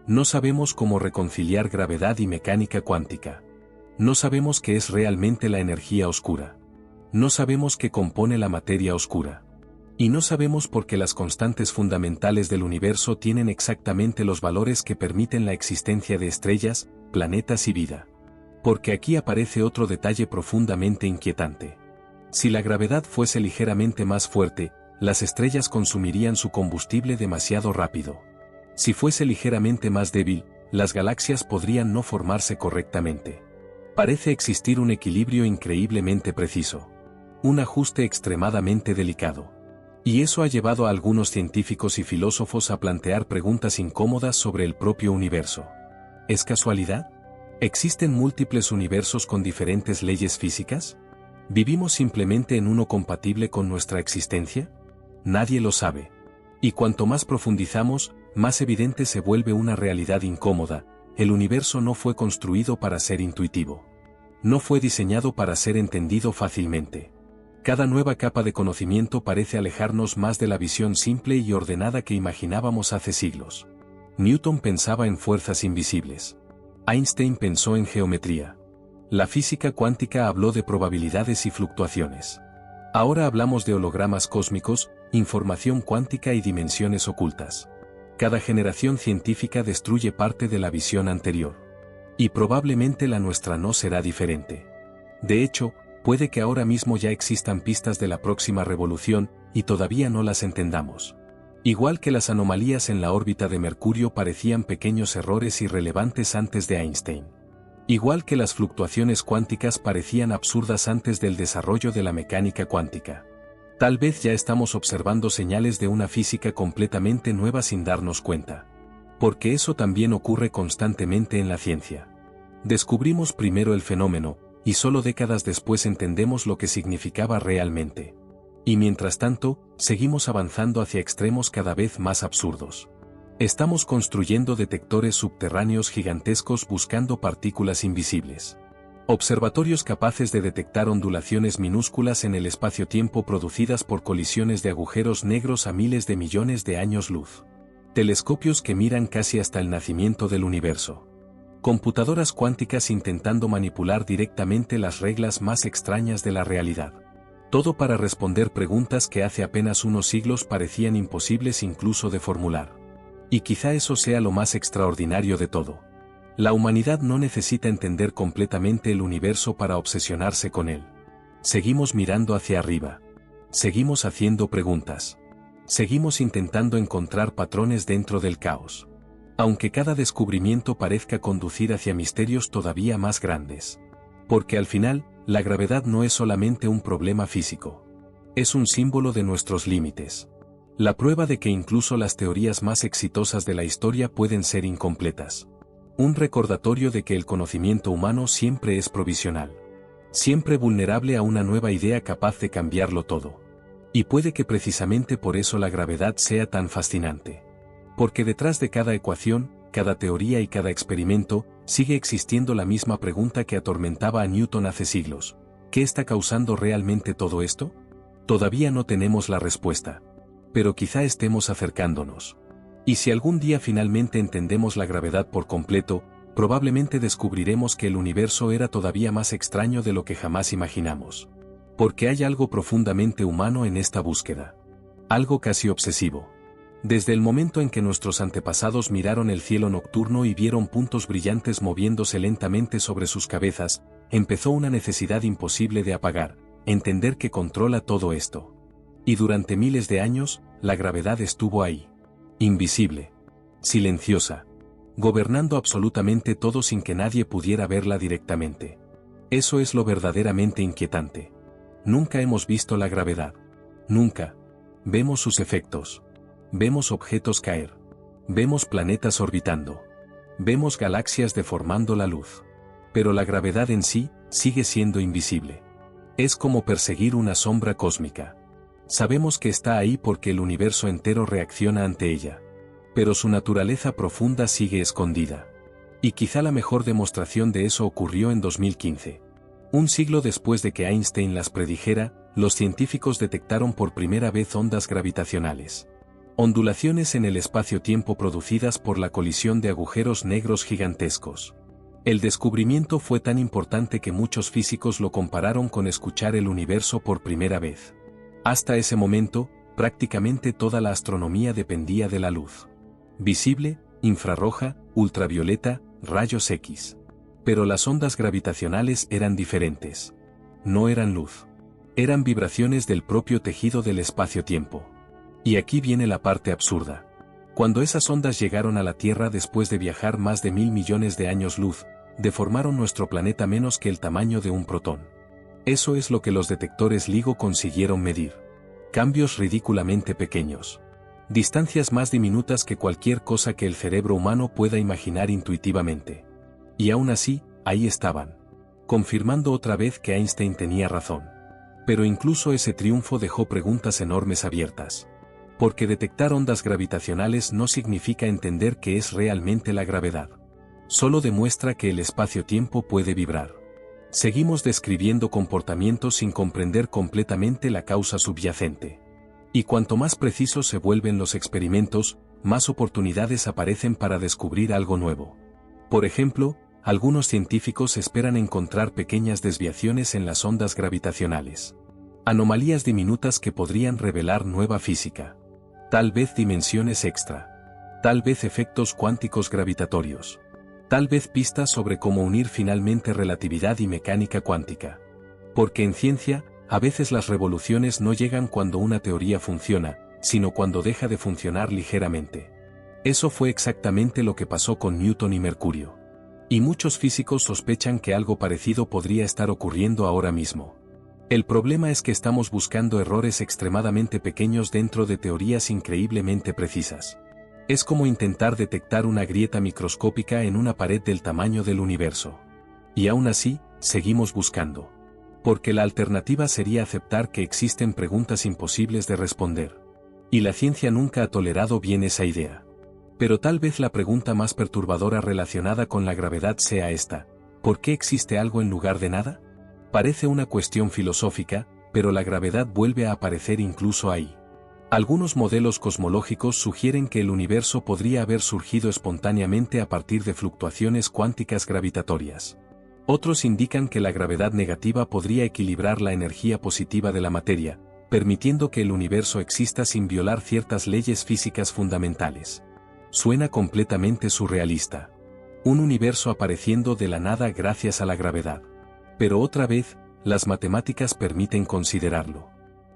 No sabemos cómo reconciliar gravedad y mecánica cuántica. No sabemos qué es realmente la energía oscura. No sabemos qué compone la materia oscura. Y no sabemos por qué las constantes fundamentales del universo tienen exactamente los valores que permiten la existencia de estrellas, planetas y vida. Porque aquí aparece otro detalle profundamente inquietante. Si la gravedad fuese ligeramente más fuerte, las estrellas consumirían su combustible demasiado rápido. Si fuese ligeramente más débil, las galaxias podrían no formarse correctamente. Parece existir un equilibrio increíblemente preciso. Un ajuste extremadamente delicado. Y eso ha llevado a algunos científicos y filósofos a plantear preguntas incómodas sobre el propio universo. ¿Es casualidad? ¿Existen múltiples universos con diferentes leyes físicas? ¿Vivimos simplemente en uno compatible con nuestra existencia? Nadie lo sabe. Y cuanto más profundizamos, más evidente se vuelve una realidad incómoda. El universo no fue construido para ser intuitivo. No fue diseñado para ser entendido fácilmente. Cada nueva capa de conocimiento parece alejarnos más de la visión simple y ordenada que imaginábamos hace siglos. Newton pensaba en fuerzas invisibles. Einstein pensó en geometría. La física cuántica habló de probabilidades y fluctuaciones. Ahora hablamos de hologramas cósmicos, información cuántica y dimensiones ocultas. Cada generación científica destruye parte de la visión anterior. Y probablemente la nuestra no será diferente. De hecho, puede que ahora mismo ya existan pistas de la próxima revolución, y todavía no las entendamos. Igual que las anomalías en la órbita de Mercurio parecían pequeños errores irrelevantes antes de Einstein. Igual que las fluctuaciones cuánticas parecían absurdas antes del desarrollo de la mecánica cuántica. Tal vez ya estamos observando señales de una física completamente nueva sin darnos cuenta. Porque eso también ocurre constantemente en la ciencia. Descubrimos primero el fenómeno, y solo décadas después entendemos lo que significaba realmente. Y mientras tanto, seguimos avanzando hacia extremos cada vez más absurdos. Estamos construyendo detectores subterráneos gigantescos buscando partículas invisibles. Observatorios capaces de detectar ondulaciones minúsculas en el espacio-tiempo producidas por colisiones de agujeros negros a miles de millones de años luz. Telescopios que miran casi hasta el nacimiento del universo. Computadoras cuánticas intentando manipular directamente las reglas más extrañas de la realidad. Todo para responder preguntas que hace apenas unos siglos parecían imposibles incluso de formular. Y quizá eso sea lo más extraordinario de todo. La humanidad no necesita entender completamente el universo para obsesionarse con él. Seguimos mirando hacia arriba. Seguimos haciendo preguntas. Seguimos intentando encontrar patrones dentro del caos. Aunque cada descubrimiento parezca conducir hacia misterios todavía más grandes. Porque al final, la gravedad no es solamente un problema físico. Es un símbolo de nuestros límites. La prueba de que incluso las teorías más exitosas de la historia pueden ser incompletas. Un recordatorio de que el conocimiento humano siempre es provisional. Siempre vulnerable a una nueva idea capaz de cambiarlo todo. Y puede que precisamente por eso la gravedad sea tan fascinante. Porque detrás de cada ecuación, cada teoría y cada experimento, sigue existiendo la misma pregunta que atormentaba a Newton hace siglos. ¿Qué está causando realmente todo esto? Todavía no tenemos la respuesta. Pero quizá estemos acercándonos. Y si algún día finalmente entendemos la gravedad por completo, probablemente descubriremos que el universo era todavía más extraño de lo que jamás imaginamos. Porque hay algo profundamente humano en esta búsqueda. Algo casi obsesivo. Desde el momento en que nuestros antepasados miraron el cielo nocturno y vieron puntos brillantes moviéndose lentamente sobre sus cabezas, empezó una necesidad imposible de apagar, entender que controla todo esto. Y durante miles de años, la gravedad estuvo ahí. Invisible. Silenciosa. Gobernando absolutamente todo sin que nadie pudiera verla directamente. Eso es lo verdaderamente inquietante. Nunca hemos visto la gravedad. Nunca. Vemos sus efectos. Vemos objetos caer. Vemos planetas orbitando. Vemos galaxias deformando la luz. Pero la gravedad en sí, sigue siendo invisible. Es como perseguir una sombra cósmica. Sabemos que está ahí porque el universo entero reacciona ante ella. Pero su naturaleza profunda sigue escondida. Y quizá la mejor demostración de eso ocurrió en 2015. Un siglo después de que Einstein las predijera, los científicos detectaron por primera vez ondas gravitacionales. Ondulaciones en el espacio-tiempo producidas por la colisión de agujeros negros gigantescos. El descubrimiento fue tan importante que muchos físicos lo compararon con escuchar el universo por primera vez. Hasta ese momento, prácticamente toda la astronomía dependía de la luz. Visible, infrarroja, ultravioleta, rayos X. Pero las ondas gravitacionales eran diferentes. No eran luz. Eran vibraciones del propio tejido del espacio-tiempo. Y aquí viene la parte absurda. Cuando esas ondas llegaron a la Tierra después de viajar más de 1000 millones de años luz, deformaron nuestro planeta menos que el tamaño de un protón. Eso es lo que los detectores LIGO consiguieron medir. Cambios ridículamente pequeños. Distancias más diminutas que cualquier cosa que el cerebro humano pueda imaginar intuitivamente. Y aún así, ahí estaban. Confirmando otra vez que Einstein tenía razón. Pero incluso ese triunfo dejó preguntas enormes abiertas. Porque detectar ondas gravitacionales no significa entender qué es realmente la gravedad. Solo demuestra que el espacio-tiempo puede vibrar. Seguimos describiendo comportamientos sin comprender completamente la causa subyacente. Y cuanto más precisos se vuelven los experimentos, más oportunidades aparecen para descubrir algo nuevo. Por ejemplo, algunos científicos esperan encontrar pequeñas desviaciones en las ondas gravitacionales. Anomalías diminutas que podrían revelar nueva física. Tal vez dimensiones extra. Tal vez efectos cuánticos gravitatorios. Tal vez pistas sobre cómo unir finalmente relatividad y mecánica cuántica. Porque en ciencia, a veces las revoluciones no llegan cuando una teoría funciona, sino cuando deja de funcionar ligeramente. Eso fue exactamente lo que pasó con Newton y Mercurio. Y muchos físicos sospechan que algo parecido podría estar ocurriendo ahora mismo. El problema es que estamos buscando errores extremadamente pequeños dentro de teorías increíblemente precisas. Es como intentar detectar una grieta microscópica en una pared del tamaño del universo. Y aún así, seguimos buscando. Porque la alternativa sería aceptar que existen preguntas imposibles de responder. Y la ciencia nunca ha tolerado bien esa idea. Pero tal vez la pregunta más perturbadora relacionada con la gravedad sea esta: ¿por qué existe algo en lugar de nada? Parece una cuestión filosófica, pero la gravedad vuelve a aparecer incluso ahí. Algunos modelos cosmológicos sugieren que el universo podría haber surgido espontáneamente a partir de fluctuaciones cuánticas gravitatorias. Otros indican que la gravedad negativa podría equilibrar la energía positiva de la materia, permitiendo que el universo exista sin violar ciertas leyes físicas fundamentales. Suena completamente surrealista. Un universo apareciendo de la nada gracias a la gravedad. Pero otra vez, las matemáticas permiten considerarlo.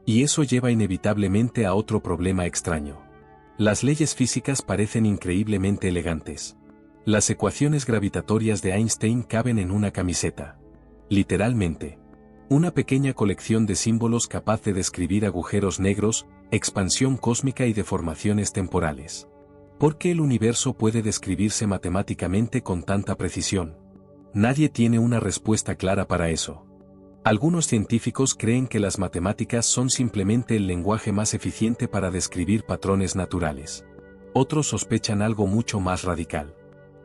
Y eso lleva inevitablemente a otro problema extraño. Las leyes físicas parecen increíblemente elegantes. Las ecuaciones gravitatorias de Einstein caben en una camiseta. Literalmente. Una pequeña colección de símbolos capaz de describir agujeros negros, expansión cósmica y deformaciones temporales. ¿Por qué el universo puede describirse matemáticamente con tanta precisión? Nadie tiene una respuesta clara para eso. Algunos científicos creen que las matemáticas son simplemente el lenguaje más eficiente para describir patrones naturales. Otros sospechan algo mucho más radical.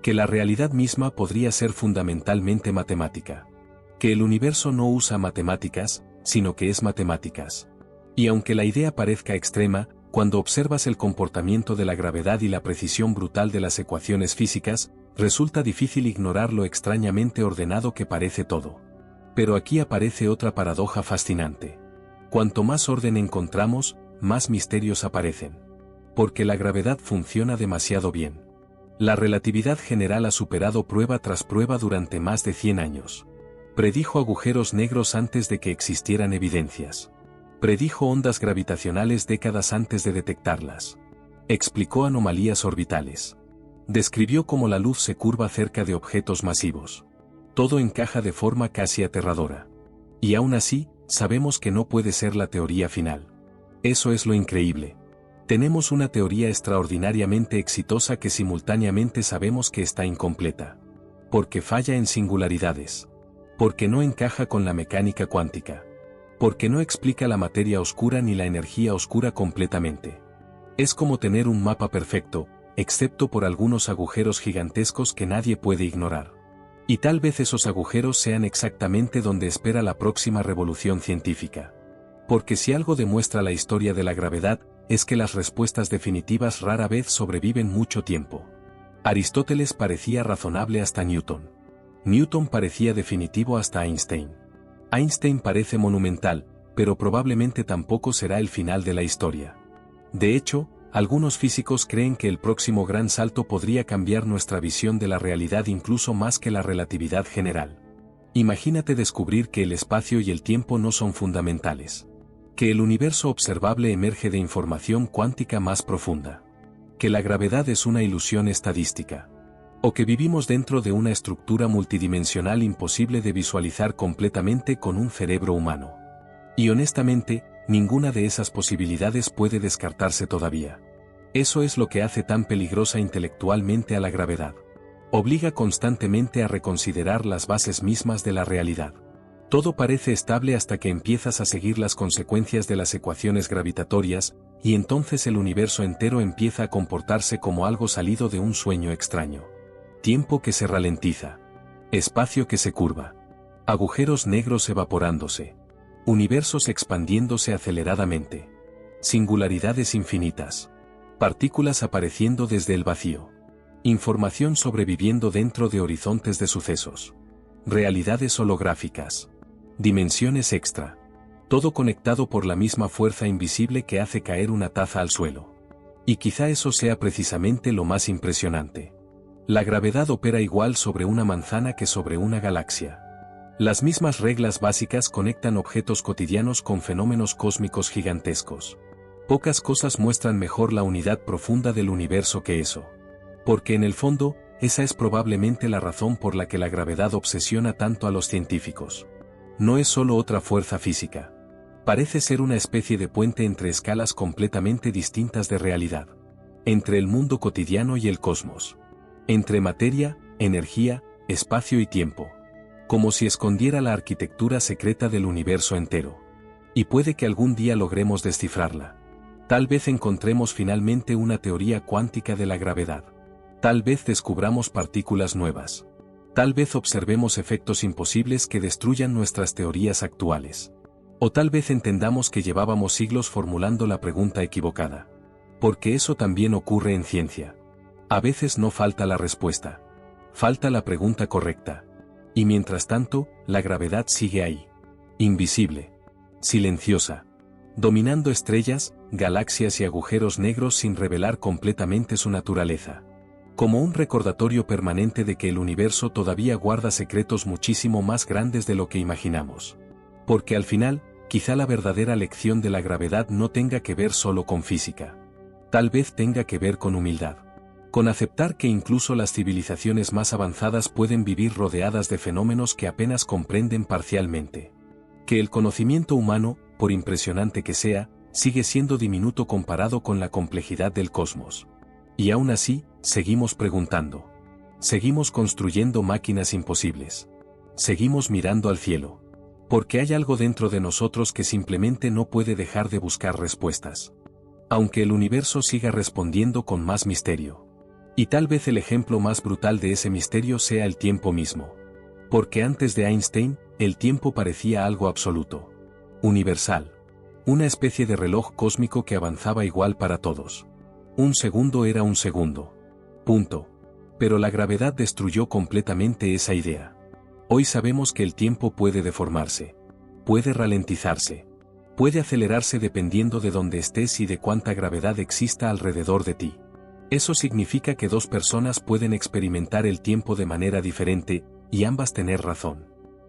Que la realidad misma podría ser fundamentalmente matemática. Que el universo no usa matemáticas, sino que es matemáticas. Y aunque la idea parezca extrema, cuando observas el comportamiento de la gravedad y la precisión brutal de las ecuaciones físicas, resulta difícil ignorar lo extrañamente ordenado que parece todo. Pero aquí aparece otra paradoja fascinante. Cuanto más orden encontramos, más misterios aparecen. Porque la gravedad funciona demasiado bien. La relatividad general ha superado prueba tras prueba durante más de 100 años. Predijo agujeros negros antes de que existieran evidencias. Predijo ondas gravitacionales décadas antes de detectarlas. Explicó anomalías orbitales. Describió cómo la luz se curva cerca de objetos masivos. Todo encaja de forma casi aterradora. Y aún así, sabemos que no puede ser la teoría final. Eso es lo increíble. Tenemos una teoría extraordinariamente exitosa que simultáneamente sabemos que está incompleta. Porque falla en singularidades. Porque no encaja con la mecánica cuántica. Porque no explica la materia oscura ni la energía oscura completamente. Es como tener un mapa perfecto, excepto por algunos agujeros gigantescos que nadie puede ignorar. Y tal vez esos agujeros sean exactamente donde espera la próxima revolución científica. Porque si algo demuestra la historia de la gravedad, es que las respuestas definitivas rara vez sobreviven mucho tiempo. Aristóteles parecía razonable hasta Newton. Newton parecía definitivo hasta Einstein. Einstein parece monumental, pero probablemente tampoco será el final de la historia. De hecho, algunos físicos creen que el próximo gran salto podría cambiar nuestra visión de la realidad incluso más que la relatividad general. Imagínate descubrir que el espacio y el tiempo no son fundamentales. Que el universo observable emerge de información cuántica más profunda. Que la gravedad es una ilusión estadística. O que vivimos dentro de una estructura multidimensional imposible de visualizar completamente con un cerebro humano. Y honestamente, ninguna de esas posibilidades puede descartarse todavía. Eso es lo que hace tan peligrosa intelectualmente a la gravedad. Obliga constantemente a reconsiderar las bases mismas de la realidad. Todo parece estable hasta que empiezas a seguir las consecuencias de las ecuaciones gravitatorias, y entonces el universo entero empieza a comportarse como algo salido de un sueño extraño. Tiempo que se ralentiza. Espacio que se curva. Agujeros negros evaporándose. Universos expandiéndose aceleradamente. Singularidades infinitas. Partículas apareciendo desde el vacío. Información sobreviviendo dentro de horizontes de sucesos. Realidades holográficas. Dimensiones extra. Todo conectado por la misma fuerza invisible que hace caer una taza al suelo. Y quizá eso sea precisamente lo más impresionante. La gravedad opera igual sobre una manzana que sobre una galaxia. Las mismas reglas básicas conectan objetos cotidianos con fenómenos cósmicos gigantescos. Pocas cosas muestran mejor la unidad profunda del universo que eso. Porque en el fondo, esa es probablemente la razón por la que la gravedad obsesiona tanto a los científicos. No es solo otra fuerza física. Parece ser una especie de puente entre escalas completamente distintas de realidad. Entre el mundo cotidiano y el cosmos. Entre materia, energía, espacio y tiempo. Como si escondiera la arquitectura secreta del universo entero. Y puede que algún día logremos descifrarla. Tal vez encontremos finalmente una teoría cuántica de la gravedad. Tal vez descubramos partículas nuevas. Tal vez observemos efectos imposibles que destruyan nuestras teorías actuales. O tal vez entendamos que llevábamos siglos formulando la pregunta equivocada. Porque eso también ocurre en ciencia. A veces no falta la respuesta. Falta la pregunta correcta. Y mientras tanto, la gravedad sigue ahí. Invisible. Silenciosa. Dominando estrellas, galaxias y agujeros negros sin revelar completamente su naturaleza. Como un recordatorio permanente de que el universo todavía guarda secretos muchísimo más grandes de lo que imaginamos. Porque al final, quizá la verdadera lección de la gravedad no tenga que ver solo con física. Tal vez tenga que ver con humildad. Con aceptar que incluso las civilizaciones más avanzadas pueden vivir rodeadas de fenómenos que apenas comprenden parcialmente. Que el conocimiento humano, por impresionante que sea, sigue siendo diminuto comparado con la complejidad del cosmos. Y aún así, seguimos preguntando. Seguimos construyendo máquinas imposibles. Seguimos mirando al cielo. Porque hay algo dentro de nosotros que simplemente no puede dejar de buscar respuestas. Aunque el universo siga respondiendo con más misterio. Y tal vez el ejemplo más brutal de ese misterio sea el tiempo mismo. Porque antes de Einstein, el tiempo parecía algo absoluto. Universal. Una especie de reloj cósmico que avanzaba igual para todos. Un segundo era un segundo. Punto. Pero la gravedad destruyó completamente esa idea. Hoy sabemos que el tiempo puede deformarse. Puede ralentizarse. Puede acelerarse dependiendo de dónde estés y de cuánta gravedad exista alrededor de ti. Eso significa que dos personas pueden experimentar el tiempo de manera diferente, y ambas tener razón.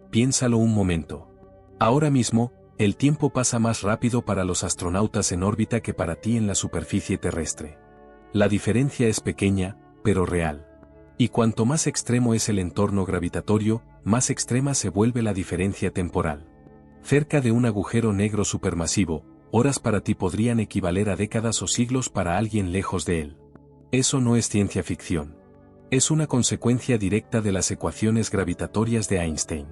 Piénsalo un momento. Ahora mismo, el tiempo pasa más rápido para los astronautas en órbita que para ti en la superficie terrestre. La diferencia es pequeña, pero real. Y cuanto más extremo es el entorno gravitatorio, más extrema se vuelve la diferencia temporal. Cerca de un agujero negro supermasivo, horas para ti podrían equivaler a décadas o siglos para alguien lejos de él. Eso no es ciencia ficción. Es una consecuencia directa de las ecuaciones gravitatorias de Einstein.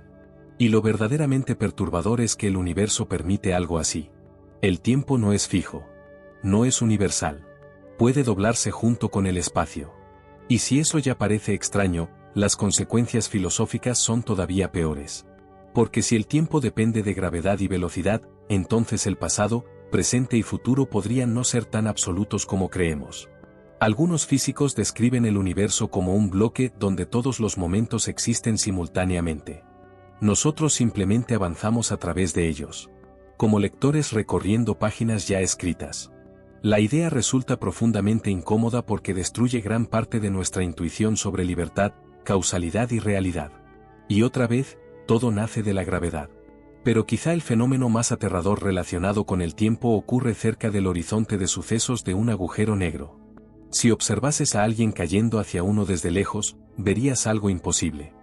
Y lo verdaderamente perturbador es que el universo permite algo así. El tiempo no es fijo. No es universal. Puede doblarse junto con el espacio. Y si eso ya parece extraño, las consecuencias filosóficas son todavía peores. Porque si el tiempo depende de gravedad y velocidad, entonces el pasado, presente y futuro podrían no ser tan absolutos como creemos. Algunos físicos describen el universo como un bloque donde todos los momentos existen simultáneamente. Nosotros simplemente avanzamos a través de ellos. Como lectores recorriendo páginas ya escritas. La idea resulta profundamente incómoda porque destruye gran parte de nuestra intuición sobre libertad, causalidad y realidad. Y otra vez, todo nace de la gravedad. Pero quizá el fenómeno más aterrador relacionado con el tiempo ocurre cerca del horizonte de sucesos de un agujero negro. Si observases a alguien cayendo hacia uno desde lejos, verías algo imposible.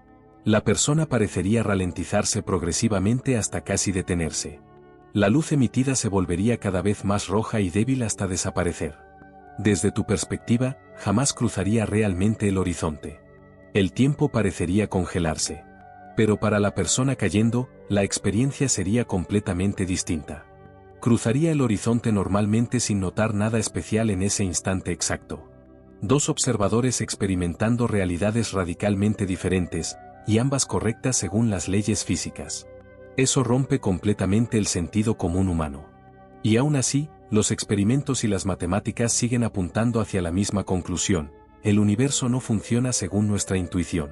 La persona parecería ralentizarse progresivamente hasta casi detenerse. La luz emitida se volvería cada vez más roja y débil hasta desaparecer. Desde tu perspectiva, jamás cruzaría realmente el horizonte. El tiempo parecería congelarse. Pero para la persona cayendo, la experiencia sería completamente distinta. Cruzaría el horizonte normalmente sin notar nada especial en ese instante exacto. Dos observadores experimentando realidades radicalmente diferentes, y ambas correctas según las leyes físicas. Eso rompe completamente el sentido común humano. Y aún así, los experimentos y las matemáticas siguen apuntando hacia la misma conclusión: el universo no funciona según nuestra intuición.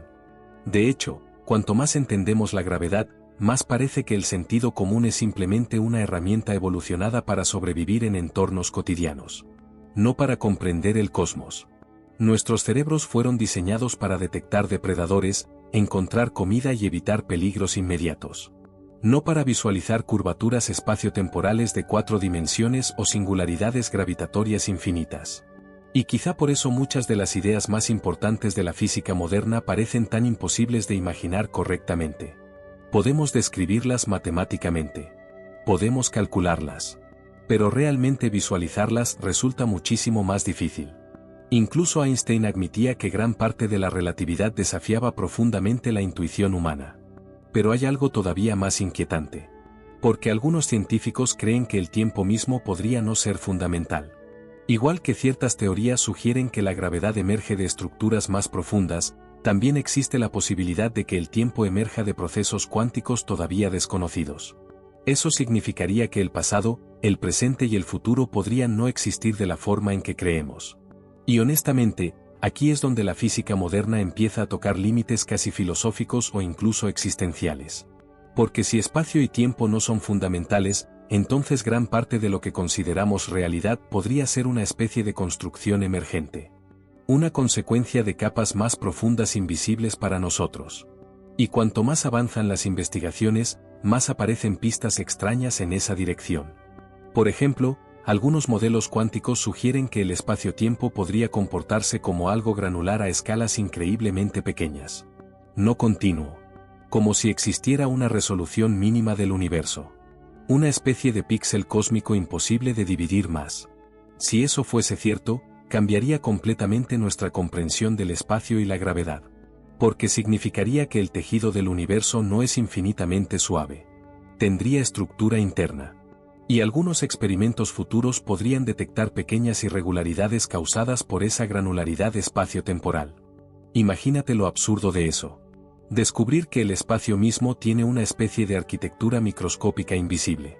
De hecho, cuanto más entendemos la gravedad, más parece que el sentido común es simplemente una herramienta evolucionada para sobrevivir en entornos cotidianos. No para comprender el cosmos. Nuestros cerebros fueron diseñados para detectar depredadores, encontrar comida y evitar peligros inmediatos. No para visualizar curvaturas espaciotemporales de 4 dimensiones o singularidades gravitatorias infinitas. Y quizá por eso muchas de las ideas más importantes de la física moderna parecen tan imposibles de imaginar correctamente. Podemos describirlas matemáticamente. Podemos calcularlas. Pero realmente visualizarlas resulta muchísimo más difícil. Incluso Einstein admitía que gran parte de la relatividad desafiaba profundamente la intuición humana. Pero hay algo todavía más inquietante. Porque algunos científicos creen que el tiempo mismo podría no ser fundamental. Igual que ciertas teorías sugieren que la gravedad emerge de estructuras más profundas, también existe la posibilidad de que el tiempo emerja de procesos cuánticos todavía desconocidos. Eso significaría que el pasado, el presente y el futuro podrían no existir de la forma en que creemos. Y honestamente, aquí es donde la física moderna empieza a tocar límites casi filosóficos o incluso existenciales. Porque si espacio y tiempo no son fundamentales, entonces gran parte de lo que consideramos realidad podría ser una especie de construcción emergente. Una consecuencia de capas más profundas invisibles para nosotros. Y cuanto más avanzan las investigaciones, más aparecen pistas extrañas en esa dirección. Por ejemplo, algunos modelos cuánticos sugieren que el espacio-tiempo podría comportarse como algo granular a escalas increíblemente pequeñas. No continuo. Como si existiera una resolución mínima del universo. Una especie de píxel cósmico imposible de dividir más. Si eso fuese cierto, cambiaría completamente nuestra comprensión del espacio y la gravedad. Porque significaría que el tejido del universo no es infinitamente suave. Tendría estructura interna. Y algunos experimentos futuros podrían detectar pequeñas irregularidades causadas por esa granularidad espacio-temporal. Imagínate lo absurdo de eso. Descubrir que el espacio mismo tiene una especie de arquitectura microscópica invisible.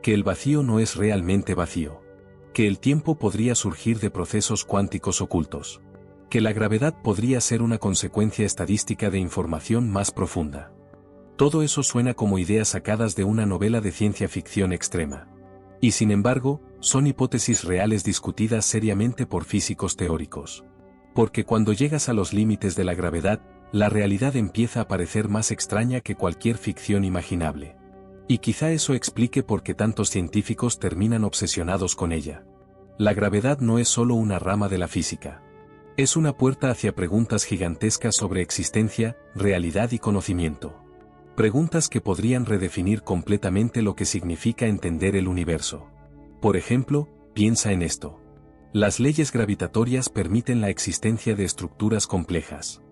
Que el vacío no es realmente vacío. Que el tiempo podría surgir de procesos cuánticos ocultos. Que la gravedad podría ser una consecuencia estadística de información más profunda. Todo eso suena como ideas sacadas de una novela de ciencia ficción extrema. Y sin embargo, son hipótesis reales discutidas seriamente por físicos teóricos. Porque cuando llegas a los límites de la gravedad, la realidad empieza a parecer más extraña que cualquier ficción imaginable. Y quizá eso explique por qué tantos científicos terminan obsesionados con ella. La gravedad no es solo una rama de la física. Es una puerta hacia preguntas gigantescas sobre existencia, realidad y conocimiento. Preguntas que podrían redefinir completamente lo que significa entender el universo. Por ejemplo, piensa en esto. Las leyes gravitatorias permiten la existencia de estructuras complejas.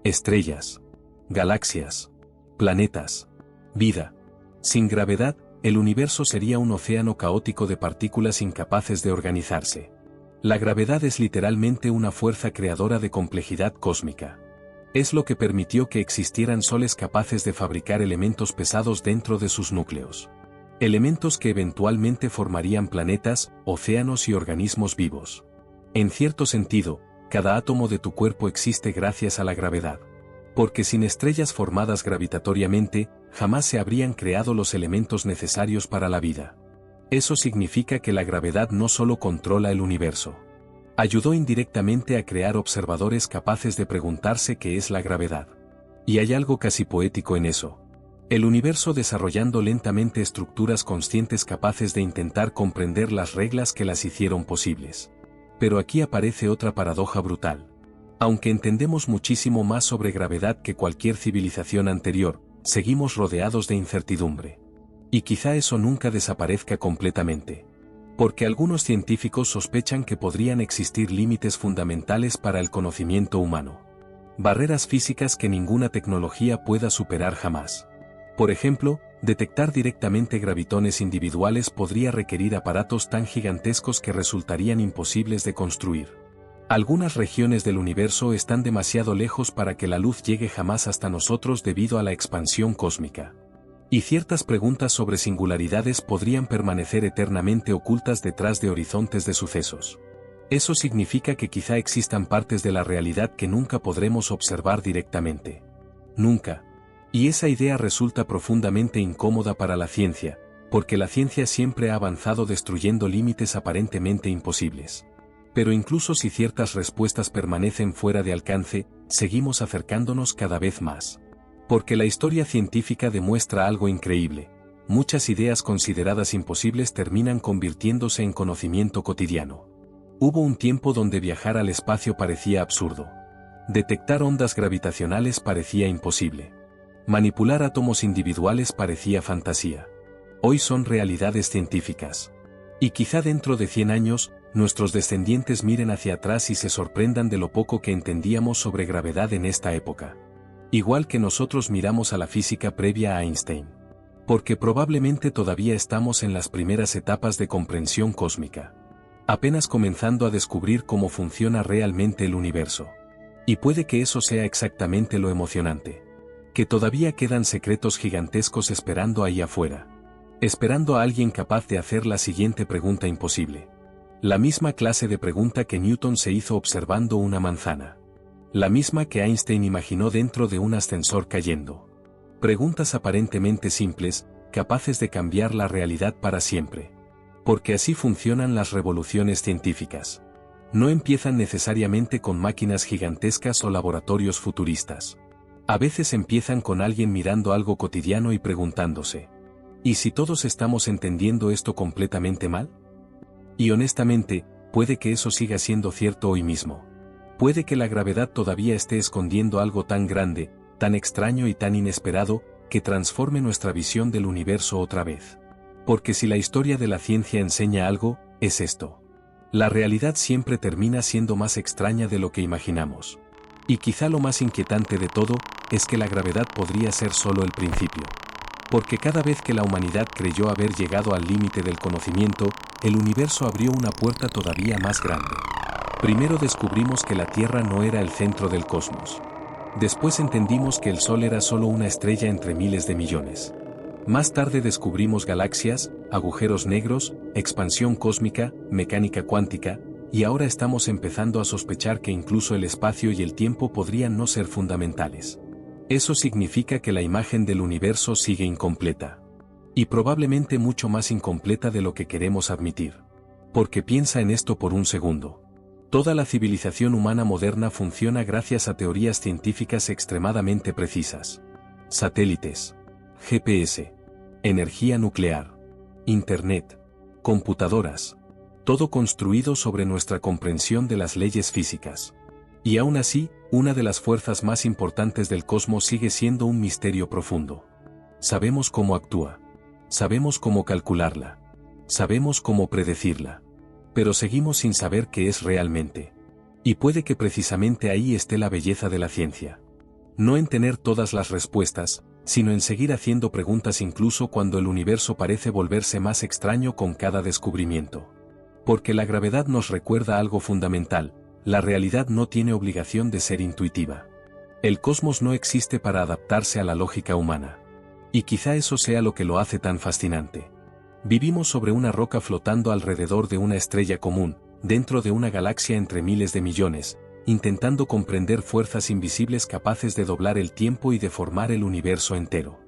Estrellas, galaxias, planetas, vida. Sin gravedad, el universo sería un océano caótico de partículas incapaces de organizarse. La gravedad es literalmente una fuerza creadora de complejidad cósmica. Es lo que permitió que existieran soles capaces de fabricar elementos pesados dentro de sus núcleos. Elementos que eventualmente formarían planetas, océanos y organismos vivos. En cierto sentido, cada átomo de tu cuerpo existe gracias a la gravedad. Porque sin estrellas formadas gravitatoriamente, jamás se habrían creado los elementos necesarios para la vida. Eso significa que la gravedad no solo controla el universo. Ayudó indirectamente a crear observadores capaces de preguntarse qué es la gravedad. Y hay algo casi poético en eso. El universo desarrollando lentamente estructuras conscientes capaces de intentar comprender las reglas que las hicieron posibles. Pero aquí aparece otra paradoja brutal. Aunque entendemos muchísimo más sobre gravedad que cualquier civilización anterior, seguimos rodeados de incertidumbre. Y quizá eso nunca desaparezca completamente. Porque algunos científicos sospechan que podrían existir límites fundamentales para el conocimiento humano. Barreras físicas que ninguna tecnología pueda superar jamás. Por ejemplo, detectar directamente gravitones individuales podría requerir aparatos tan gigantescos que resultarían imposibles de construir. Algunas regiones del universo están demasiado lejos para que la luz llegue jamás hasta nosotros debido a la expansión cósmica. Y ciertas preguntas sobre singularidades podrían permanecer eternamente ocultas detrás de horizontes de sucesos. Eso significa que quizá existan partes de la realidad que nunca podremos observar directamente. Nunca. Y esa idea resulta profundamente incómoda para la ciencia, porque la ciencia siempre ha avanzado destruyendo límites aparentemente imposibles. Pero incluso si ciertas respuestas permanecen fuera de alcance, seguimos acercándonos cada vez más. Porque la historia científica demuestra algo increíble. Muchas ideas consideradas imposibles terminan convirtiéndose en conocimiento cotidiano. Hubo un tiempo donde viajar al espacio parecía absurdo. Detectar ondas gravitacionales parecía imposible. Manipular átomos individuales parecía fantasía. Hoy son realidades científicas. Y quizá dentro de 100 años, nuestros descendientes miren hacia atrás y se sorprendan de lo poco que entendíamos sobre gravedad en esta época. Igual que nosotros miramos a la física previa a Einstein. Porque probablemente todavía estamos en las primeras etapas de comprensión cósmica. Apenas comenzando a descubrir cómo funciona realmente el universo. Y puede que eso sea exactamente lo emocionante. Que todavía quedan secretos gigantescos esperando ahí afuera. esperando a alguien capaz de hacer la siguiente pregunta imposible. La misma clase de pregunta que Newton se hizo observando una manzana. La misma que Einstein imaginó dentro de un ascensor cayendo. Preguntas aparentemente simples, capaces de cambiar la realidad para siempre. Porque así funcionan las revoluciones científicas. No empiezan necesariamente con máquinas gigantescas o laboratorios futuristas. A veces empiezan con alguien mirando algo cotidiano y preguntándose: ¿y si todos estamos entendiendo esto completamente mal? Y honestamente, puede que eso siga siendo cierto hoy mismo. Puede que la gravedad todavía esté escondiendo algo tan grande, tan extraño y tan inesperado, que transforme nuestra visión del universo otra vez. Porque si la historia de la ciencia enseña algo, es esto. La realidad siempre termina siendo más extraña de lo que imaginamos. Y quizá lo más inquietante de todo, es que la gravedad podría ser solo el principio. Porque cada vez que la humanidad creyó haber llegado al límite del conocimiento, el universo abrió una puerta todavía más grande. Primero descubrimos que la Tierra no era el centro del cosmos. Después entendimos que el Sol era solo una estrella entre miles de millones. Más tarde descubrimos galaxias, agujeros negros, expansión cósmica, mecánica cuántica, y ahora estamos empezando a sospechar que incluso el espacio y el tiempo podrían no ser fundamentales. Eso significa que la imagen del universo sigue incompleta. Y probablemente mucho más incompleta de lo que queremos admitir. Porque piensa en esto por un segundo. Toda la civilización humana moderna funciona gracias a teorías científicas extremadamente precisas. Satélites, GPS, energía nuclear, Internet, computadoras, todo construido sobre nuestra comprensión de las leyes físicas. Y aún así, una de las fuerzas más importantes del cosmos sigue siendo un misterio profundo. Sabemos cómo actúa. Sabemos cómo calcularla. Sabemos cómo predecirla. Pero seguimos sin saber qué es realmente. Y puede que precisamente ahí esté la belleza de la ciencia. No en tener todas las respuestas, sino en seguir haciendo preguntas incluso cuando el universo parece volverse más extraño con cada descubrimiento. Porque la gravedad nos recuerda algo fundamental: la realidad no tiene obligación de ser intuitiva. El cosmos no existe para adaptarse a la lógica humana. Y quizá eso sea lo que lo hace tan fascinante. Vivimos sobre una roca flotando alrededor de una estrella común, dentro de una galaxia entre miles de millones, intentando comprender fuerzas invisibles capaces de doblar el tiempo y de formar el universo entero.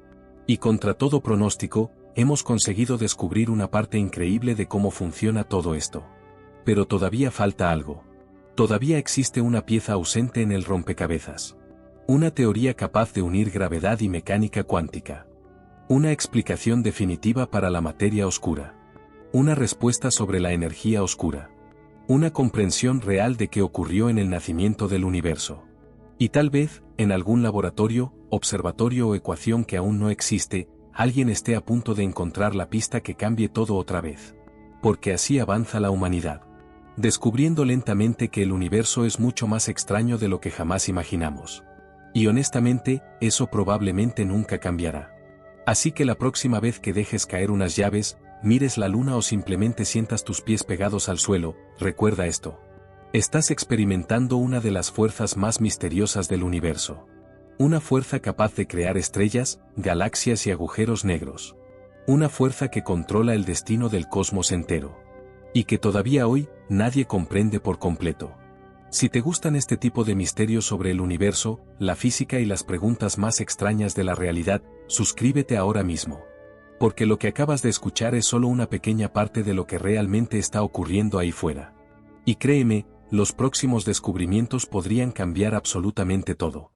Y contra todo pronóstico, hemos conseguido descubrir una parte increíble de cómo funciona todo esto. Pero todavía falta algo. Todavía existe una pieza ausente en el rompecabezas. Una teoría capaz de unir gravedad y mecánica cuántica. Una explicación definitiva para la materia oscura. Una respuesta sobre la energía oscura. Una comprensión real de qué ocurrió en el nacimiento del universo. Y tal vez, en algún laboratorio, observatorio o ecuación que aún no existe, alguien esté a punto de encontrar la pista que cambie todo otra vez. Porque así avanza la humanidad. Descubriendo lentamente que el universo es mucho más extraño de lo que jamás imaginamos. Y honestamente, eso probablemente nunca cambiará. Así que la próxima vez que dejes caer unas llaves, mires la luna o simplemente sientas tus pies pegados al suelo, recuerda esto. Estás experimentando una de las fuerzas más misteriosas del universo. Una fuerza capaz de crear estrellas, galaxias y agujeros negros. Una fuerza que controla el destino del cosmos entero. Y que todavía hoy, nadie comprende por completo. Si te gustan este tipo de misterios sobre el universo, la física y las preguntas más extrañas de la realidad, suscríbete ahora mismo. Porque lo que acabas de escuchar es solo una pequeña parte de lo que realmente está ocurriendo ahí fuera. Y créeme, los próximos descubrimientos podrían cambiar absolutamente todo.